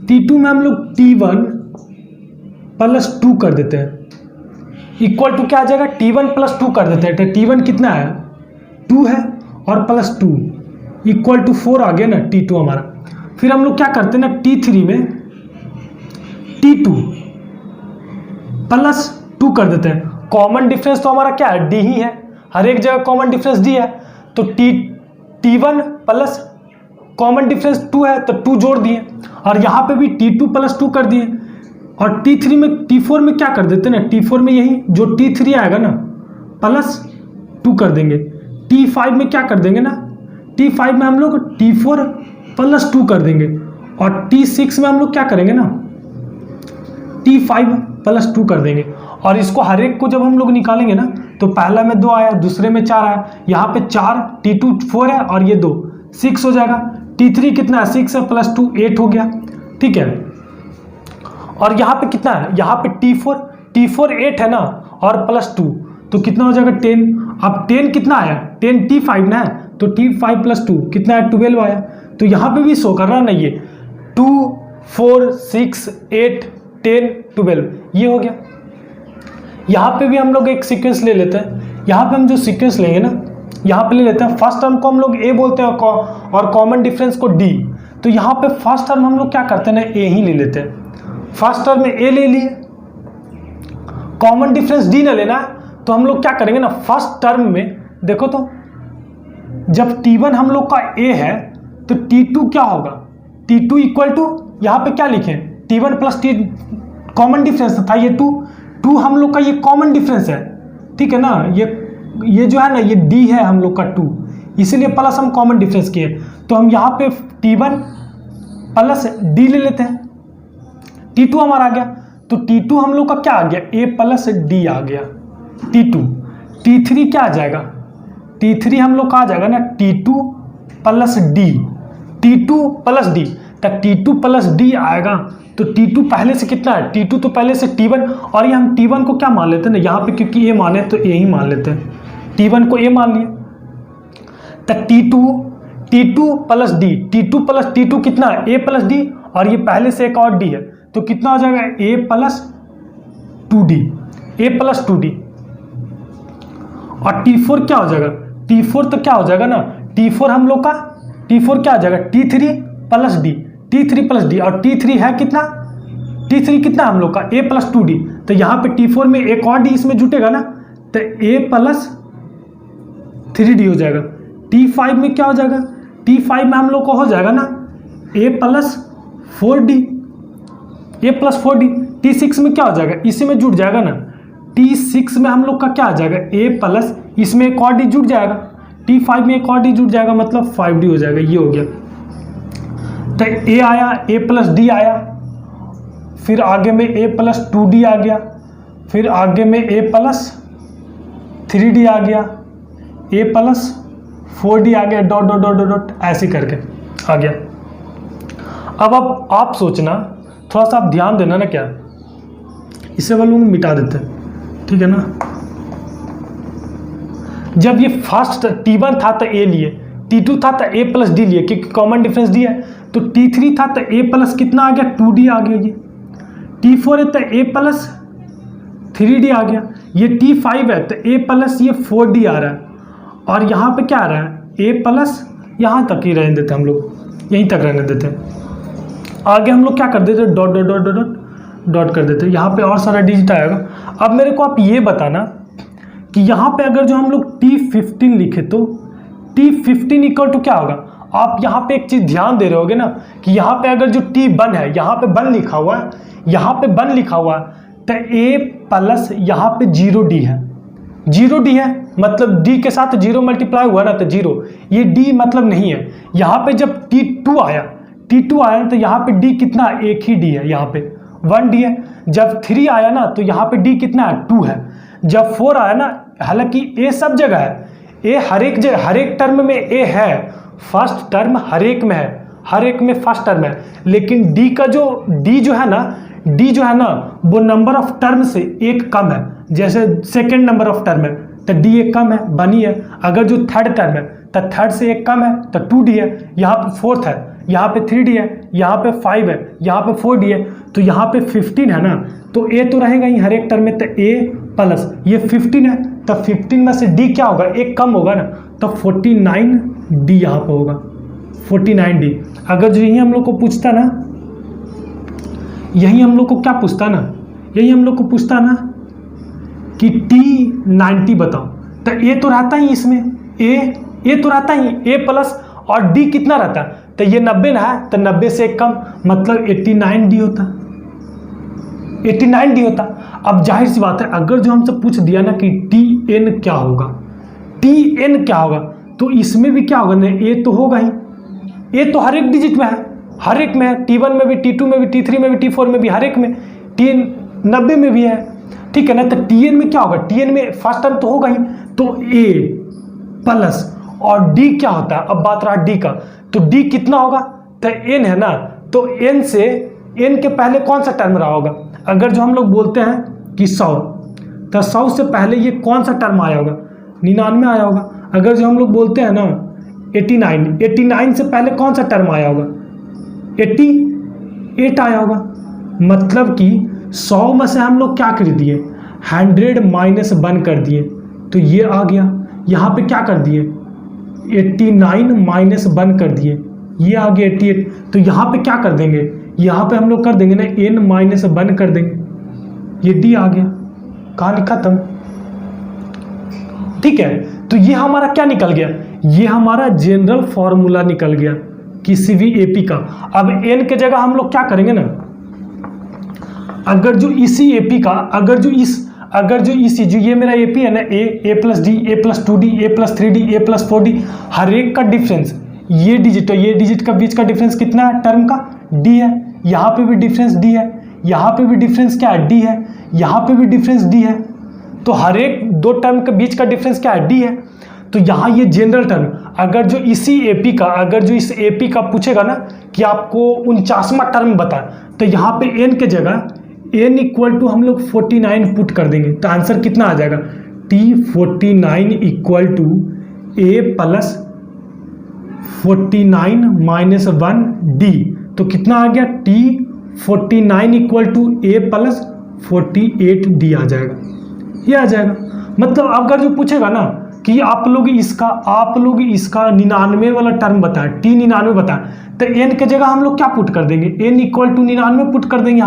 T2 में हम लोग T1 प्लस 2 कर देते हैं इक्वल टू क्या आ जाएगा, T1 प्लस 2 कर देते हैं। तो T1 कितना है 2 है और प्लस 2 इक्वल टू 4 आ गया ना T2 हमारा। फिर हम लोग क्या करते हैं ना, T3 में T2 प्लस 2 कर देते हैं। कॉमन डिफरेंस तो हमारा क्या है, डी ही है, हर एक जगह कॉमन डिफरेंस डी है। तो T1 प्लस कॉमन डिफरेंस 2 है तो 2 जोड़ दिए, और यहाँ पे भी T2 प्लस 2 कर दिए। और T4 में क्या कर देते हैं ना, T4 में यही जो T3 आएगा ना प्लस 2 कर देंगे। T5 में क्या कर देंगे ना, T5 में हम लोग T4 प्लस 2 कर देंगे, और T6 में हम लोग क्या करेंगे ना, T5 प्लस 2 कर देंगे। और इसको हर एक को जब हम लोग निकालेंगे ना, तो पहला में 2 आया, दूसरे में 4 आया, यहाँ पे 4, T2 4 है और ये 2 6 हो जाएगा। T3 कितना है, 6 है, प्लस 2 8 हो गया, ठीक है। और यहाँ पे कितना है, यहाँ पे T4 8 है ना, और प्लस 2 तो कितना हो जाएगा 10। अब 10 कितना आया, 10 T5 ना है, तो T5 प्लस 2 कितना है 12 आया। तो यहाँ पे भी शो कर रहा है ना, ये 2 4 6 8 10 12 ये हो गया। यहाँ पे भी हम लोग एक सीक्वेंस ले लेते हैं। यहाँ पे हम जो सीक्वेंस लेंगे ना, यहाँ पे ले लेते हैं फर्स्ट टर्म को हम लोग ए बोलते हैं और कॉमन डिफरेंस को डी। तो यहाँ पे फर्स्ट टर्म हम लोग क्या करते हैं ना, ए ही ले लेते हैं। फर्स्ट टर्म में ए ले लिए, कॉमन डिफरेंस डी ना लेना है, तो हम लोग क्या करेंगे ना, फर्स्ट टर्म में देखो तो जब T1 हम लोग का ए है तो T2 क्या होगा, T2 इक्वल टू यहाँ पे क्या लिखें, T1 plus T common difference था, ये 2 हम लोग का ये कॉमन डिफरेंस है, ठीक है ना। ये जो है ना, ये D है हम लोग का 2, इसीलिए प्लस हम कॉमन डिफरेंस किए। तो हम यहाँ पे T1 प्लस D ले लेते हैं, T2 हमारा आ गया। तो T2 हम लोग का क्या आ गया, A प्लस D आ गया T2। T3 क्या आ जाएगा, T3 हम लोग का आ जाएगा ना T2 plus D, T2 plus D तक T2 प्लस D आएगा। तो T2 पहले से कितना है, T2 तो पहले से T1, और ये हम T1 को क्या मान लेते हैं ना, यहाँ पे क्योंकि A माने तो A ही मान लेते हैं, T1 को A मान लिया। तक T2 plus D, T2 plus T2 कितना है, A प्लस D, और ये पहले से एक और D है, तो कितना हो जाएगा A plus 2D, A plus 2D। और T4 क्या हो जाएगा, T4 तो क्या हो जाएगा ना, T4 हम लोग का T4 क्या आ जाएगा, T3 plus D, T3 plus D, और T3 है कितना, T3 कितना हम लोग का A प्लस 2D। तो यहाँ पे T4 में एक और D इसमें जुटेगा ना, तो A प्लस 3D हो जाएगा। T5 में क्या हो जाएगा, T5 में हम लोग को हो जाएगा ना A plus 4D, A plus 4D। T6 में क्या हो जाएगा, इसी में जुट जाएगा ना, T6 में हम लोग का क्या आ जाएगा A प्लस, इसमें एक और D जुट जाएगा, T5 में एक और D जुट जाएगा, मतलब 5D हो जाएगा, ये हो गया। तो A आया, A प्लस D आया, फिर आगे में A प्लस 2D आ गया, फिर आगे में A प्लस 3D आ गया, A प्लस 4D आ गया, डॉट डॉट डॉट डॉट ऐसे करके आ गया। अब आप सोचना, थोड़ा सा आप ध्यान देना ना, क्या इसे वालों में मिटा देते हैं, ठीक है ना। जब ये फर्स्ट T1 था तो A लिए, T2 था तो A प्लस D लिए, क्योंकि कॉमन डिफरेंस D है। तो T3 था तो A प्लस कितना आ गया, 2D आ गया। ये T4 है तो A प्लस 3D आ गया। ये T5 है तो A प्लस ये 4D आ रहा है, और यहाँ पे क्या आ रहा है, A प्लस, यहाँ तक ही रहने देते हम लोग, यहीं तक रहने देते हैं। आगे हम लोग क्या कर देते, dot dot dot dot dot कर देते हैं, यहाँ पे और सारा डिजिट आएगा। अब मेरे को आप ये बताना कि यहाँ पे अगर जो हम लोग T15 लिखे तो T15 इक्वल टू क्या होगा। आप यहाँ पे एक चीज़ ध्यान दे रहे होगे ना कि यहाँ पे अगर जो T1 है, यहाँ पे 1 लिखा हुआ है, यहाँ पे 1 लिखा हुआ है, तो A प्लस यहाँ पे 0D है, 0D है, मतलब D के साथ 0 मल्टीप्लाई हुआ ना तो 0, ये D मतलब नहीं है। यहाँ पे जब T2 आया तो यहाँ पे D कितना, एक ही D है, यहाँ पे 1D है। जब 3 आया ना तो यहाँ पे D कितना है, 2 है। जब 4 आया ना, हालांकि A सब जगह है, A हर एक जगह, हर एक टर्म में A है, फर्स्ट टर्म हर एक में है, हर एक में फर्स्ट टर्म है, लेकिन D जो है ना वो नंबर ऑफ टर्म से एक कम है। जैसे सेकेंड नंबर ऑफ टर्म है तो D एक कम है, बनी है। अगर जो थर्ड टर्म है तो थर्ड से एक कम है तो 2D है। यहाँ पे फोर्थ है, यहाँ पे 3D है, यहाँ पे 5 है, यहाँ पे 4D है, तो यहाँ पे 15 है ना, तो A तो रहेगा ही हर एक टर्म में, तो A प्लस ये 15 है, तो 15 में से D क्या होगा, एक कम होगा ना, तो 49D यहाँ पे होगा, 49D। अगर जो यही हम लोग को पूछता ना, यही हम लोग को क्या पूछता ना, यही हम लोग को पूछता ना कि T90 बताओ, तो ए तो रहता ही इसमें, ए तो रहता ही, ए प्लस और डी कितना रहता है, तो ये 90 ना है, तो 90 से एक कम, मतलब 89D होता, 89D होता। अब जाहिर सी बात है, अगर जो हमसे पूछ दिया ना कि TN क्या होगा, TN क्या होगा, तो इसमें भी क्या होगा ना, ए तो होगा ही, ए तो हर एक डिजिट में है, हर एक में है, T1 में भी, T2 में भी, T3 में भी, T4 में भी, हर एक में, T90 में भी है, ठीक है ना। तो TN में क्या होगा, TN में फर्स्ट टर्म तो होगा ही, तो A प्लस और D क्या होता है, अब बात रहा D का, तो D कितना होगा, तो N है ना, तो N से, N के पहले कौन सा टर्म रहा होगा, अगर जो हम लोग बोलते हैं कि 100, तो 100 से पहले ये कौन सा टर्म आया होगा, 99 आया होगा। अगर जो हम लोग बोलते हैं ना 89 से पहले कौन सा टर्म आया होगा, 88 आया होगा। मतलब कि 100 में से हम लोग क्या कर दिए, 100 माइनस 1 कर दिए, तो ये आ गया। यहाँ पे क्या कर दिए, 89 माइनस 1 कर दिए, ये आ गया 88। तो यहाँ पे क्या कर देंगे, यहाँ पे हम लोग कर देंगे ना n माइनस 1 कर देंगे, ये d आ गया, कहानी खत्म, ठीक है। तो ये हमारा क्या निकल गया, ये हमारा जनरल फॉर्मूला निकल गया किसी भी एपी का। अब n के जगह हम लोग क्या करेंगे ना, अगर जो इसी एपी का, अगर जो इसी जो ये मेरा एपी है ना, ए प्लस डी, ए प्लस 2D, ए प्लस 3D, ए प्लस 4D, हर एक का डिफरेंस, ये डिजिट और ये डिजिट का बीच का डिफरेंस कितना है, टर्म का d है, यहाँ पे भी डिफरेंस d है, यहाँ पे भी डिफरेंस क्या है, d है, यहाँ पे भी डिफरेंस d है, तो हर एक दो टर्म के बीच का डिफरेंस क्या है, d है। तो यहाँ ये जनरल टर्म, अगर जो इसी एपी का, अगर जो इस एपी का पूछेगा ना कि आपको 49वां टर्म बता, तो यहाँ पे n के जगह n इक्वल टू हम लोग 49 पुट कर देंगे, तो आंसर कितना आ जाएगा, T49 equal to a plus 49 minus 1D, तो कितना आ गया, T49 equal to a plus 48D आ जाएगा, ये आ जाएगा। मतलब अगर जो पूछेगा ना कि आप लोग इसका 99 वाला टर्म बताएं, T99 बताएं, तो n के जगह हम लोग क्या पुट कर देंगे, n इक्वल टू 99 पुट कर देंगे,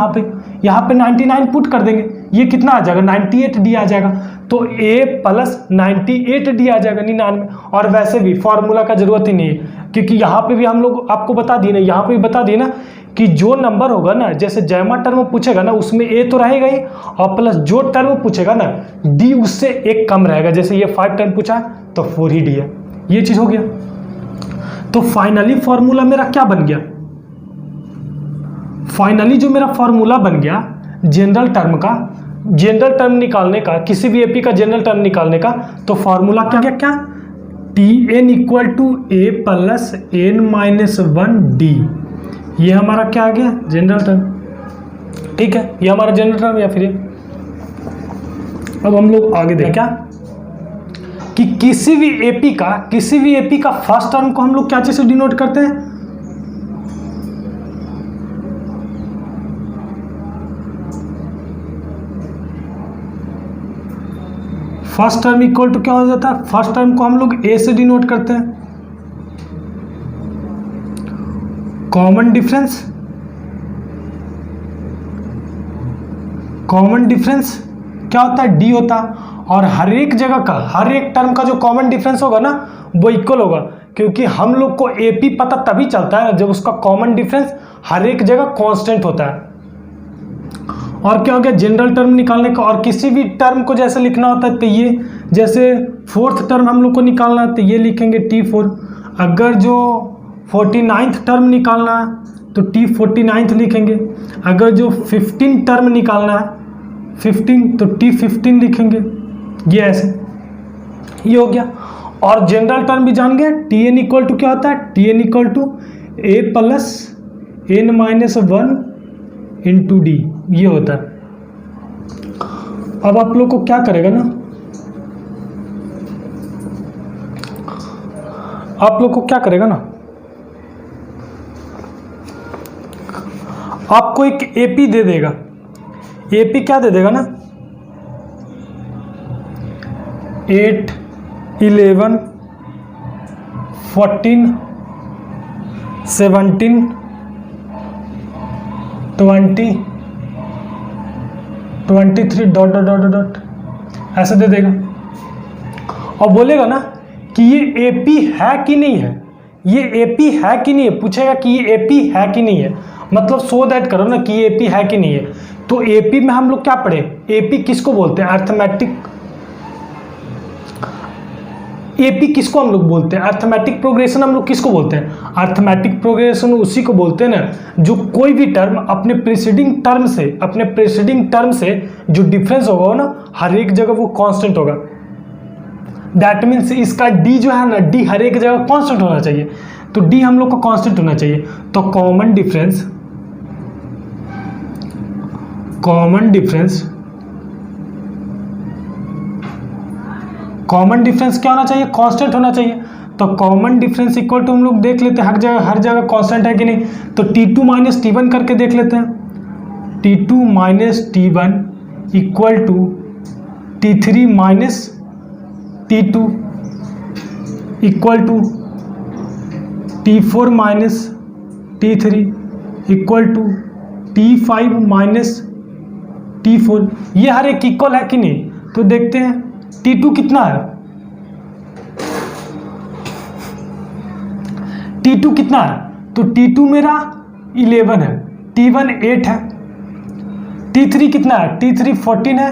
यहाँ पे 99 पुट कर देंगे, ये कितना आ जाएगा, 98D आ जाएगा, तो a प्लस 98D आ जाएगा 99। और वैसे भी फॉर्मूला का जरूरत ही नहीं है, क्योंकि यहाँ पे भी हम लोग आपको बता दिए ना, यहाँ पे भी बता दिए ना कि जो नंबर होगा ना, जैसे जैमा टर्म पूछेगा ना उसमें a तो रहेगा ही, और प्लस जो टर्म पूछेगा ना d उससे एक कम रहेगा, जैसे ये 5 टर्म पूछा है तो 4 ही d है, ये चीज हो गया। तो फाइनली फॉर्मूला मेरा क्या बन गया, फाइनली जो मेरा फॉर्मूला बन गया जनरल टर्म निकालने का, किसी भी एपी का जनरल टर्म निकालने का, तो फॉर्मूला क्या Tn equal to a plus n minus 1D, ये हमारा क्या आ गया, जनरल टर्म, ठीक है, ये हमारा जनरल टर्म। या फिर अब हम लोग आगे देखें क्या, कि किसी भी एपी का फर्स्ट टर्म को हम लोग क्या चीज से डिनोट करते हैं, फर्स्ट टर्म इक्वल टू क्या हो जाता है, फर्स्ट टर्म को हम लोग a से डिनोट करते हैं, कॉमन डिफरेंस क्या होता है, d होता है। और हर एक जगह का, हर एक टर्म का जो कॉमन डिफरेंस होगा ना वो इक्वल होगा, क्योंकि हम लोग को एपी पता तभी चलता है जब उसका कॉमन डिफरेंस हर एक जगह कांस्टेंट होता है। और क्या हो गया, जनरल टर्म निकालने का, और किसी भी टर्म को जैसे लिखना होता है तो ये, जैसे फोर्थ टर्म हम लोग को निकालना है तो ये लिखेंगे T4, अगर जो 49th टर्म निकालना है तो T49 लिखेंगे, अगर जो 15 टर्म निकालना है 15 तो T15 लिखेंगे, ये ऐसे, ये हो गया। और जनरल टर्म भी जान गए, Tn इक्वल टू क्या होता है, Tn equal to a plus n minus 1 into d, ये होता है। अब आप लोग को क्या करेगा ना, आप लोग को क्या करेगा ना, आपको एक एपी दे देगा, एपी क्या दे देगा ना, 8, 11, 14, 17, 20, 23 ... ऐसे दे देगा और बोलेगा ना कि ये एपी है कि नहीं है, ये एपी है कि नहीं है, पूछेगा कि ये एपी है कि नहीं है, मतलब सो दैट करो ना कि ये एपी है कि नहीं है। तो एपी में हम लोग क्या पढ़े, एपी किसको बोलते हैं, अर्थमेटिक, एपी किसको हम लोग बोलते हैं, अर्थमेटिक प्रोग्रेशन हम लोग किसको बोलते हैं, अर्थमेटिक प्रोग्रेशन उसी को बोलते हैं ना जो कोई भी टर्म अपने प्रीसीडिंग टर्म से जो डिफरेंस होगा ना हर एक जगह वो कांस्टेंट होगा। दैट मीन्स इसका डी जो है ना, डी हर एक जगह कांस्टेंट होना चाहिए, तो डी हम लोग को कांस्टेंट होना चाहिए। तो कॉमन डिफरेंस क्या होना चाहिए, कांस्टेंट होना चाहिए। तो कॉमन डिफरेंस इक्वल टू हम लोग देख लेते हैं हर जगह कांस्टेंट है कि नहीं। तो T2 माइनस T1 करके देख लेते हैं। T2 minus T1 equal to T3 minus T2 equal to T4 minus T3 equal to T5 minus T4। ये हर एक इक्वल है कि नहीं, तो देखते हैं T2 कितना है, T2 कितना है, तो T2 मेरा 11 है, T1 8 है, T3 कितना है, T3 14 है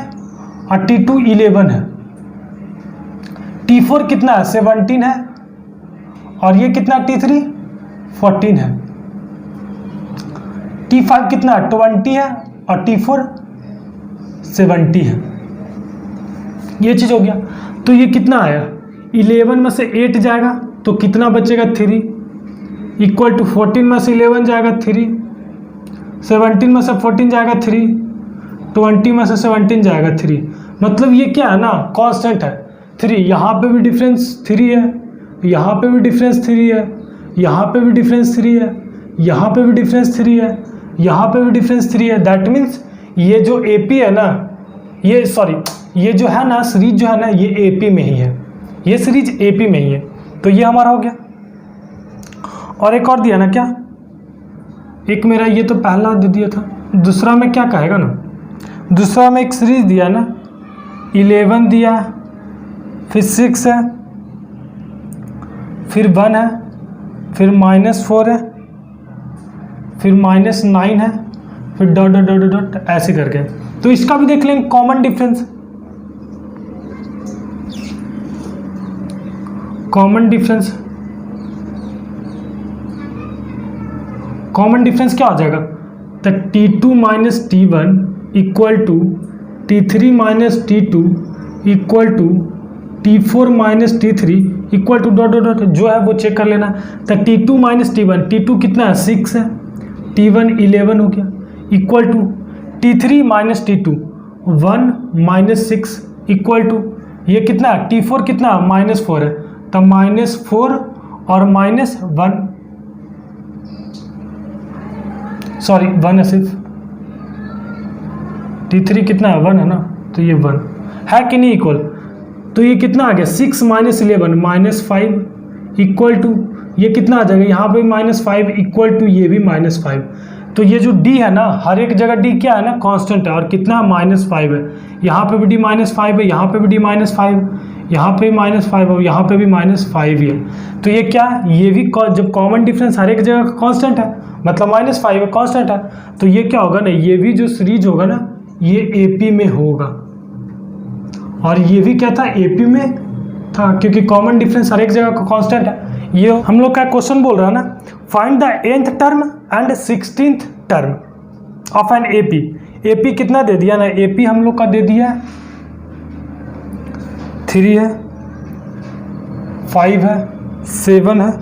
और T2 11 है, T4 कितना है 17 है और ये कितना T3 14 है, T5 कितना है 20 है और T4 70 है। ये चीज हो गया। तो ये कितना आया, 11 में से 8 जाएगा तो कितना बचेगा 3 इक्वल टू 14 में से 11 जाएगा 3, 17 में से 14 जाएगा 3, 20 में से 17 जाएगा 3। मतलब ये क्या है ना, कांस्टेंट है 3। यहाँ पे भी डिफरेंस 3 है, यहाँ पे भी डिफरेंस 3 है, यहाँ पे भी डिफरेंस 3 है, यहाँ पे भी डिफरेंस 3 है, यहाँ पे भी डिफरेंस 3 है। दैट मीन्स ये जो एपी है ना, ये जो है ना सीरीज जो है ना ये एपी में ही है, ये सीरीज एपी में ही है। तो ये हमारा हो गया। और एक और दिया ना क्या, एक मेरा ये तो पहला दे दिया था, दूसरा में क्या कहेगा ना, दूसरा में एक सीरीज दिया ना 11 दिया, फिर 6 है, फिर 1 है, फिर -4 है, फिर -9 है, फिर डॉट डॉट डॉट डॉट ऐसे करके। तो इसका भी देख लेंगे कॉमन डिफरेंस। कॉमन डिफरेंस क्या हो जाएगा, तो T2 minus T1 equal to T3 minus T2 equal to T4 minus T3 equal to dot dot dot, जो है वो चेक कर लेना। तो T2 माइनस T1, T2 कितना है 6 है, T1 11 हो गया equal to T3 minus T2 1 minus 6 equal to ये कितना है, T4 कितना है -4 है, तो -4 और -1, सॉरी 1 है सिर्फ, T3 कितना है 1 है ना, तो ये 1 है कि नहीं इक्वल। तो ये कितना आ गया 6 माइनस 11 -5 इक्वल टू ये कितना आ जाएगा, यहाँ पे -5 इक्वल टू ये भी -5। तो ये जो D है ना हर एक जगह D क्या है ना कांस्टेंट है, और कितना -5 है, यहाँ पे भी D -5 है, यहाँ पे भी D -5, यहाँ पे भी -5 और यहाँ पे भी -5 ही है। तो ये क्या है, ये भी जब कॉमन डिफरेंस हर एक जगह कांस्टेंट है मतलब -5 है कांस्टेंट है, तो ये क्या होगा ना, ये भी जो सीरीज होगा ना ये AP में होगा, और ये भी क्या था AP में था, क्योंकि कॉमन डिफरेंस हर एक जगह का कांस्टेंट है। ये हम लोग का क्वेश्चन बोल रहा है ना, find the 8th term and 16th term of an AP। AP कितना दे दिया ना, AP हम लोग का दे दिया 3 है, 5 है, 7 है,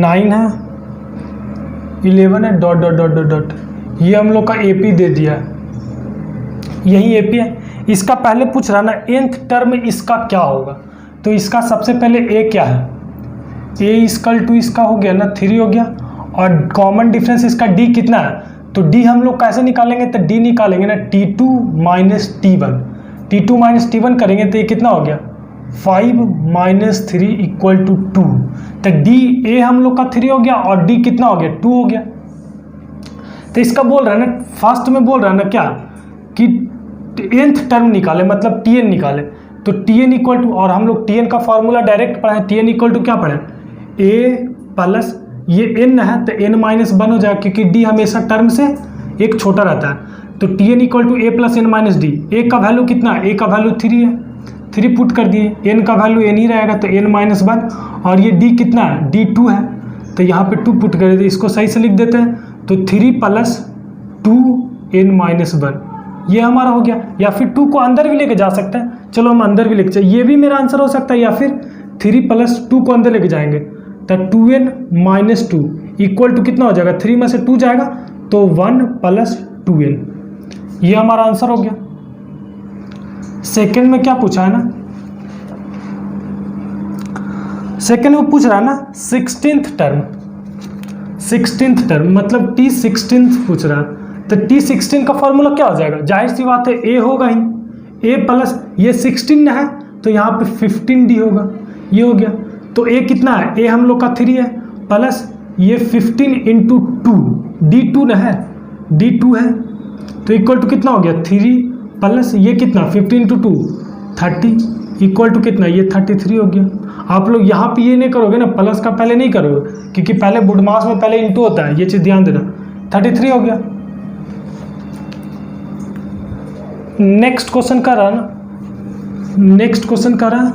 9 है, 11 है, dot dot dot dot dot, ये हम लोग का AP दे दिया है, यही AP है। इसका पहले पूछ रहा ना nth टर्म इसका क्या होगा, तो इसका सबसे पहले A क्या है, A इक्वल टू इसका हो गया ना 3 हो गया, और कॉमन डिफरेंस इसका D कितना है, तो D हम लोग कैसे निकालेंगे, तो D निकालेंगे ना T2 minus T1, T2 minus T1 करेंगे तो ये कितना हो गया 5 माइनस 3 इक्वल टू 2। तो D A हम लोग का 3 हो गया और D कितना हो गया 2 हो गया। तो इसका बोल रहा है ना, फर्स्ट में बोल रहा है ना क्या कि nth टर्म निकाले, मतलब tn निकाले, तो tn इक्वल टू, और हम लोग tn का फॉर्मूला डायरेक्ट पढ़े, tn इक्वल टू क्या पढ़े, a प्लस ये n है तो n माइनस 1 हो जाएगा, क्योंकि d हमेशा टर्म से एक छोटा रहता है। तो tn equal to a plus n minus d. a का वैल्यू कितना है, a का वैल्यू 3 है, 3 पुट कर दिए, n का वैल्यू n ही रहेगा तो n माइनस 1, और ये d कितना है, d 2 है, तो यहाँ पे 2 पुट कर देते, इसको सही से लिख देते हैं, तो 3 प्लस 2n माइनस 1 ये हमारा हो गया। या फिर 2 को अंदर भी लेके जा सकते हैं, चलो हम अंदर भी लेके जाए, ये भी मेरा आंसर हो सकता है, या फिर 3 प्लस 2 को अंदर लेके जाएंगे तो 2n माइनस 2 इक्वल टू कितना हो जाएगा, 3 में से 2 जाएगा तो 1 प्लस 2n, ये हमारा आंसर हो गया। सेकंड में क्या पूछा है ना, सेकंड में पूछ रहा है ना 16th टर्म, 16th टर्म मतलब t16 पूछ रहा है, तो t16 का फॉर्मूला क्या हो जाएगा, जाहिर सी बात है a होगा ही, a प्लस ये 16 है तो यहाँ पे 15d होगा, ये हो गया। तो a कितना है, a हम लोग का 3 है, प्लस ये 15 इंटू 2 d2 न है, d2 है, तो इक्वल टू कितना हो गया 3 प्लस ये कितना 15 इंटू 2 30 इक्वल टू कितना, ये 33 हो गया। आप लोग यहाँ पे ये नहीं करोगे ना, प्लस का पहले नहीं करोगे, क्योंकि पहले बुडमास में पहले इंटू होता है, ये चीज़ ध्यान देना। 33 हो गया। नेक्स्ट क्वेश्चन कर रहा ना, नेक्स्ट क्वेश्चन कर रहा,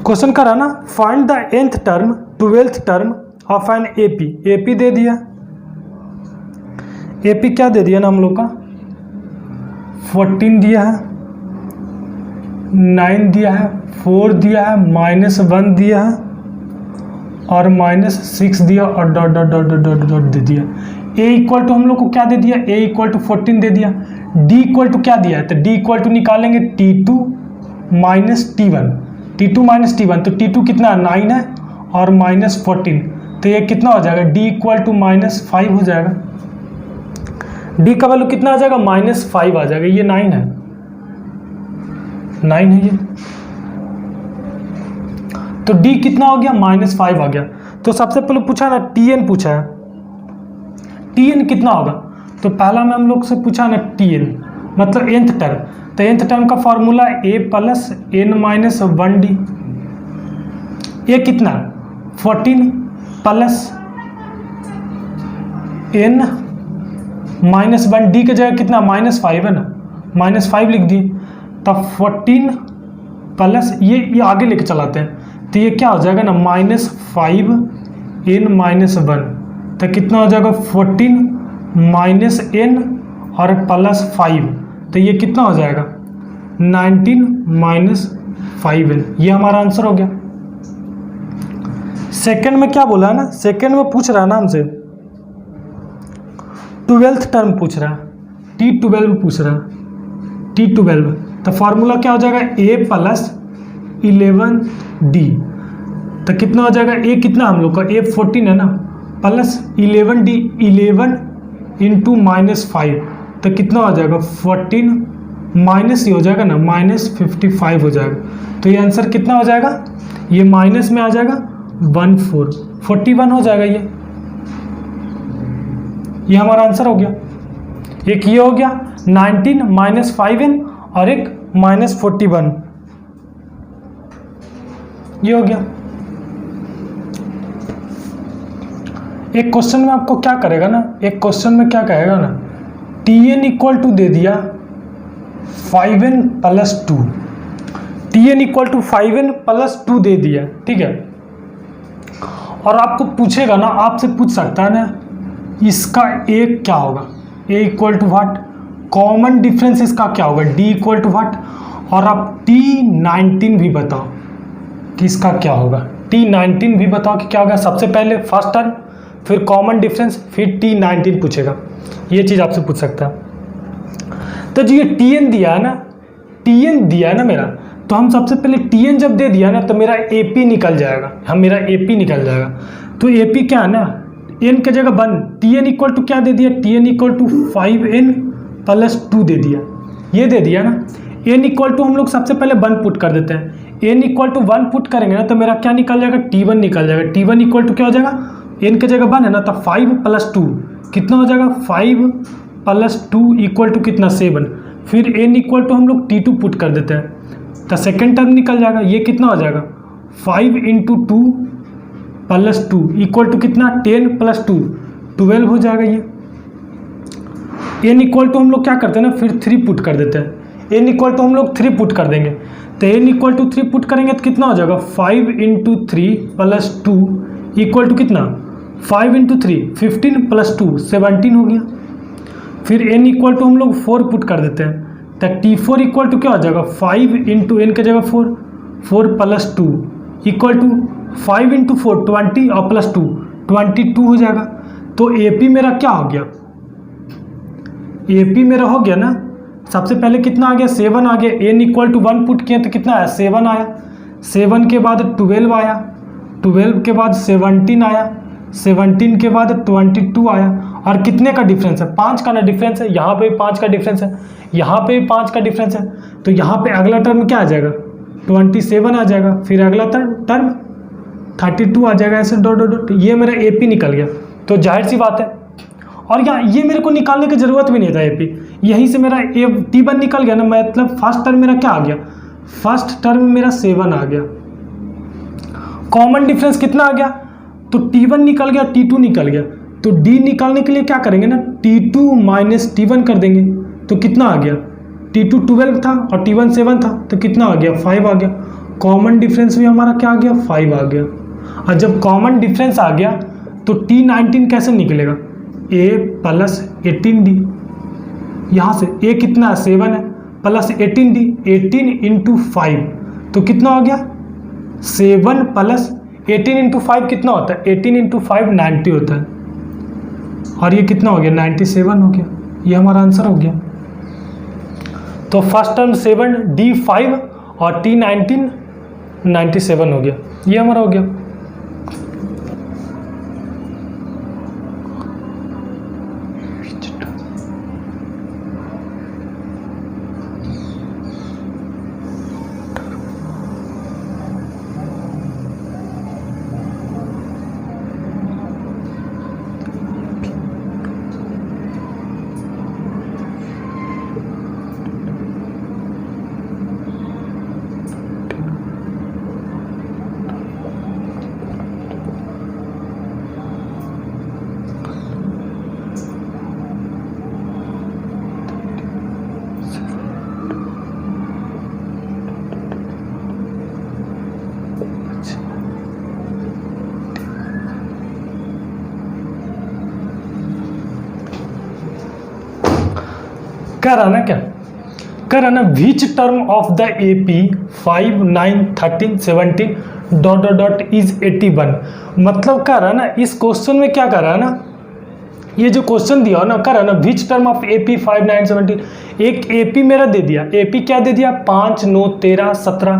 क्वेश्चन करा ना, find the nth term 12th term of an AP. AP दे दिया, एपी क्या दे दिया ना हम लोग का, 14 दिया है, 9 दिया है, 4 दिया है, -1 दिया है, और -6 दिया, और dot dot dot dot dot dot दे दिया। a इक्वल टू हम लोग को क्या दे दिया, a इक्वल टू 14 दे दिया। d इक्वल टू क्या दिया है, तो d इक्वल टू निकालेंगे t2 minus t1, t2 minus t1, तो t2 कितना है 9 है, और -14, तो ये कितना हो जाएगा, d इक्वल टू -5 हो जाएगा। d का वैल्यू कितना आ जाएगा, -5 आ जाएगा, ये 9 है, 9 है ये, तो d कितना हो गया, -5 आ गया। तो सबसे पहले पूछा ना tn पूछा है, tn कितना होगा, तो पहला में हम लोग से पूछा ना tn मतलब nth टर्म, तो nth टर्म का formula a plus n minus 1d। ये कितना 14 प्लस n माइनस 1d की जगह कितना -5 है ना, -5 लिख दिए, तब 14 प्लस ये आगे लेके चलाते हैं, तो ये क्या हो जाएगा ना -5 n माइनस 1, तो कितना हो जाएगा 14 माइनस n और प्लस 5, तो ये कितना हो जाएगा 19 माइनस 5n, ये हमारा आंसर हो गया। सेकंड में क्या बोला है ना, सेकंड में पूछ रहा है ना हमसे 12th टर्म पूछ रहा है, t12 पूछ रहा है, t12, तो फार्मूला क्या हो जाएगा a प्लस 11d, तो कितना हो जाएगा, a कितना हम लोग का a 14 है ना, प्लस 11d 11 इंटू -5, तो कितना हो जाएगा 14 माइनस ये हो जाएगा ना -55 हो जाएगा, तो ये आंसर कितना हो जाएगा, ये माइनस में आ जाएगा 41 हो जाएगा, ये हमारा आंसर हो गया। एक ये हो गया 19 माइनस 5n और एक -41, ये हो गया। एक क्वेश्चन में आपको क्या करेगा ना, एक क्वेश्चन में क्या कहेगा ना, tn इक्वल टू दे दिया 5n plus 2, tn equal to 5n plus 2 दे दिया, ठीक है, और आपको पूछेगा ना, आपसे पूछ सकता है ना इसका a क्या होगा, a equal to what, common difference इसका क्या होगा, d इक्वल टू व्हाट, और आप t19 भी बताओ कि इसका क्या होगा, t19 भी बताओ कि क्या होगा। सबसे पहले फर्स्ट टर्म, फिर कॉमन डिफरेंस, फिर t19 पूछेगा, ये चीज़ आपसे पूछ सकता है। तो जो ये tn दिया है ना, tn दिया है ना मेरा, तो हम सबसे पहले tn जब दे दिया ना तो मेरा ap निकल जाएगा, मेरा ap निकल जाएगा। तो ap क्या है ना, n की जगह 1, tn इक्वल टू क्या दे दिया, tn equal to 5n plus 2 दे दिया, ये दे दिया ना, n इक्वल टू हम लोग सबसे पहले 1 पुट कर देते हैं। n इक्वल टू 1 पुट करेंगे ना तो मेरा क्या निकल जाएगा, T1 निकल जाएगा। T1 इक्वल टू क्या हो जाएगा, n की जगह 1 है ना, तो 5 + 2 कितना हो जाएगा, 5 + 2 इक्वल टू कितना, 7। फिर n इक्वल टू हम लोग T2 पुट कर देते हैं तो सेकेंड टर्म निकल जाएगा। ये कितना हो जाएगा, 5 × 2 + 2 इक्वल टू कितना, 10 + 2 12 हो जाएगा ये। n इक्वल टू हम लोग क्या करते हैं ना, फिर 3 पुट कर देते हैं। n इक्वल टू हम लोग 3 पुट कर देंगे तो n इक्वल टू 3 पुट करेंगे तो कितना हो जाएगा, 5 × 3 + 2 इक्वल टू कितना, 5 × 3 15 + 2 17 हो गया। फिर n इक्वल टू हम लोग 4 पुट कर देते हैं तो T4 इक्वल टू क्या हो जाएगा, 5 × n की जगह 4 + 2 इक्वल टू 5 × 4 20 और +2 22 हो जाएगा। तो AP मेरा क्या हो गया, AP मेरा हो गया ना, सबसे पहले कितना आ गया, 7 आ गया। n इक्वल टू 1 पुट किया तो कितना आया, 7 आया। 7 के बाद 12 आया, 12 के बाद 17 आया, 17 के बाद 22 आया। और कितने का डिफरेंस है, 5 का ना डिफरेंस है, यहाँ पे 5 का डिफरेंस है, यहाँ पे 5 का डिफरेंस है। तो यहाँ पे अगला टर्म क्या आ जाएगा, 27 आ जाएगा। फिर अगला टर्म 32 आ जाएगा, ऐसे डॉट डॉट डॉट। ये मेरा AP निकल गया। तो जाहिर सी बात है, और ये मेरे को निकालने की ज़रूरत भी नहीं था AP, यहीं से मेरा T1 निकल गया ना। मतलब फर्स्ट टर्म मेरा क्या आ गया, फर्स्ट टर्म मेरा 7 आ गया। कॉमन डिफरेंस कितना आ गया, तो T1 निकल गया, T2 निकल गया। तो D निकालने के लिए क्या करेंगे ना, T2 - T1 कर देंगे तो कितना आ गया, T2 12 था और T1 7 था तो कितना आ गया, 5 आ गया। कॉमन डिफरेंस भी हमारा क्या आ गया, 5 आ गया। और जब कॉमन डिफरेंस आ गया तो T19 कैसे निकलेगा, A + 18D। यहाँ से A कितना है, 7 है, प्लस 18D, 18 × 5 तो कितना हो गया, 7 + 18 × 5 कितना होता है, 18 × 5 90 होता है। और ये कितना हो गया, 97 हो गया। ये हमारा आंसर हो गया। तो फर्स्ट टर्म 7, D 5 और T19 97 हो गया। ये हमारा हो गया। कह रहा ना, क्या कह रहा ना, which term of the AP 5 9 13 17 ... is 81। मतलब कह रहा ना, इस क्वेश्चन में क्या कर रहा है ना, ये जो क्वेश्चन दिया हो ना, कह रहा ना विच टर्म ऑफ AP 5 9 17। एक AP मेरा दे दिया, AP क्या दे दिया, 5 9 13 17,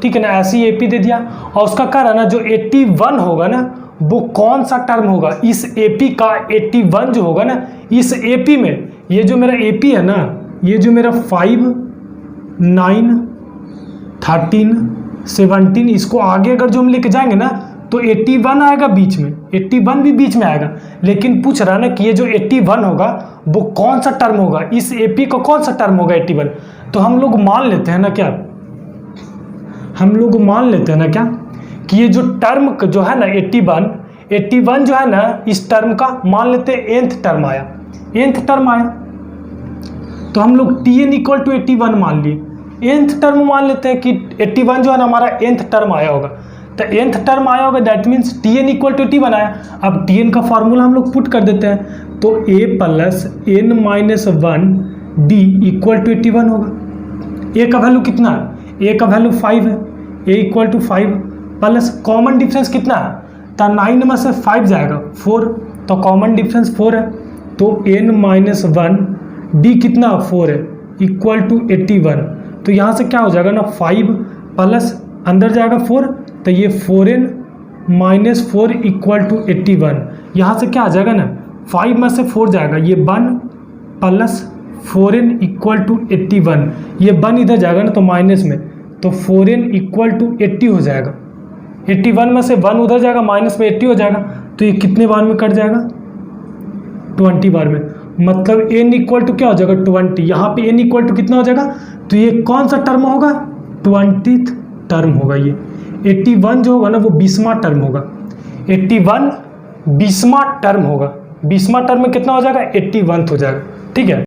ठीक है ना, ऐसी AP दे दिया। और उसका कह रहा ना जो 81 होगा ना, वो कौन सा टर्म होगा इस AP का, 81 जो होगा ना इस AP में। ये जो मेरा AP है ना, ये जो मेरा 5 9 13 17, इसको आगे अगर जो हम लेके जाएंगे ना तो 81 आएगा बीच में, 81 भी बीच में आएगा। लेकिन पूछ रहा ना कि ये जो 81 होगा वो कौन सा टर्म होगा, इस AP का कौन सा टर्म होगा 81। तो हम लोग मान लेते हैं ना क्या, हम लोग मान लेते हैं ना क्या कि ये जो टर्म जो है ना 81 जो है ना, इस टर्म का मान लेते हैं nth टर्म आया, nth टर्म आया। तो हम लोग Tn = 81 मान लिए। nth टर्म मान लेते हैं कि 81 जो है ना हमारा nth टर्म आया होगा। तो nth टर्म आया होगा, दैट मीन्स Tn = 81 आया। अब Tn का फार्मूला हम लोग पुट कर देते हैं, तो A + n - 1 D = 81 होगा। A का वैल्यू कितना है, A का वैल्यू 5 है, A = 5 प्लस कॉमन डिफरेंस कितना है, तो 9 में से 5 जाएगा 4, तो कॉमन डिफरेंस 4 है। तो n - 1 D कितना 4 है इक्वल टू 81। तो यहाँ से क्या हो जाएगा ना, 5 प्लस अंदर जाएगा 4, तो ये 4n - 4 इक्वल टू 81। यहाँ से क्या आ जाएगा ना, 5 में से 4 जाएगा, ये 1 प्लस 4n इक्वल टू 81, ये 1 इधर जाएगा ना तो माइनस में, तो 4n इक्वल टू 80 हो जाएगा। 81 में से 1 उधर जाएगा, माइनस में 80 हो जाएगा, तो ये कितने बार में कट जाएगा? 20 बार में। मतलब n इक्वल टू क्या हो जाएगा? 20। यहाँ पे n इक्वल टू कितना हो जाएगा? तो ये कौन सा टर्म होगा? 20th टर्म होगा ये। 81 जो होगा ना वो 20वां टर्म होगा। 81 20वां टर्म होगा। 20वां टर्म में कितना हो जाएगा? 81th हो जाएगा। ठीक है।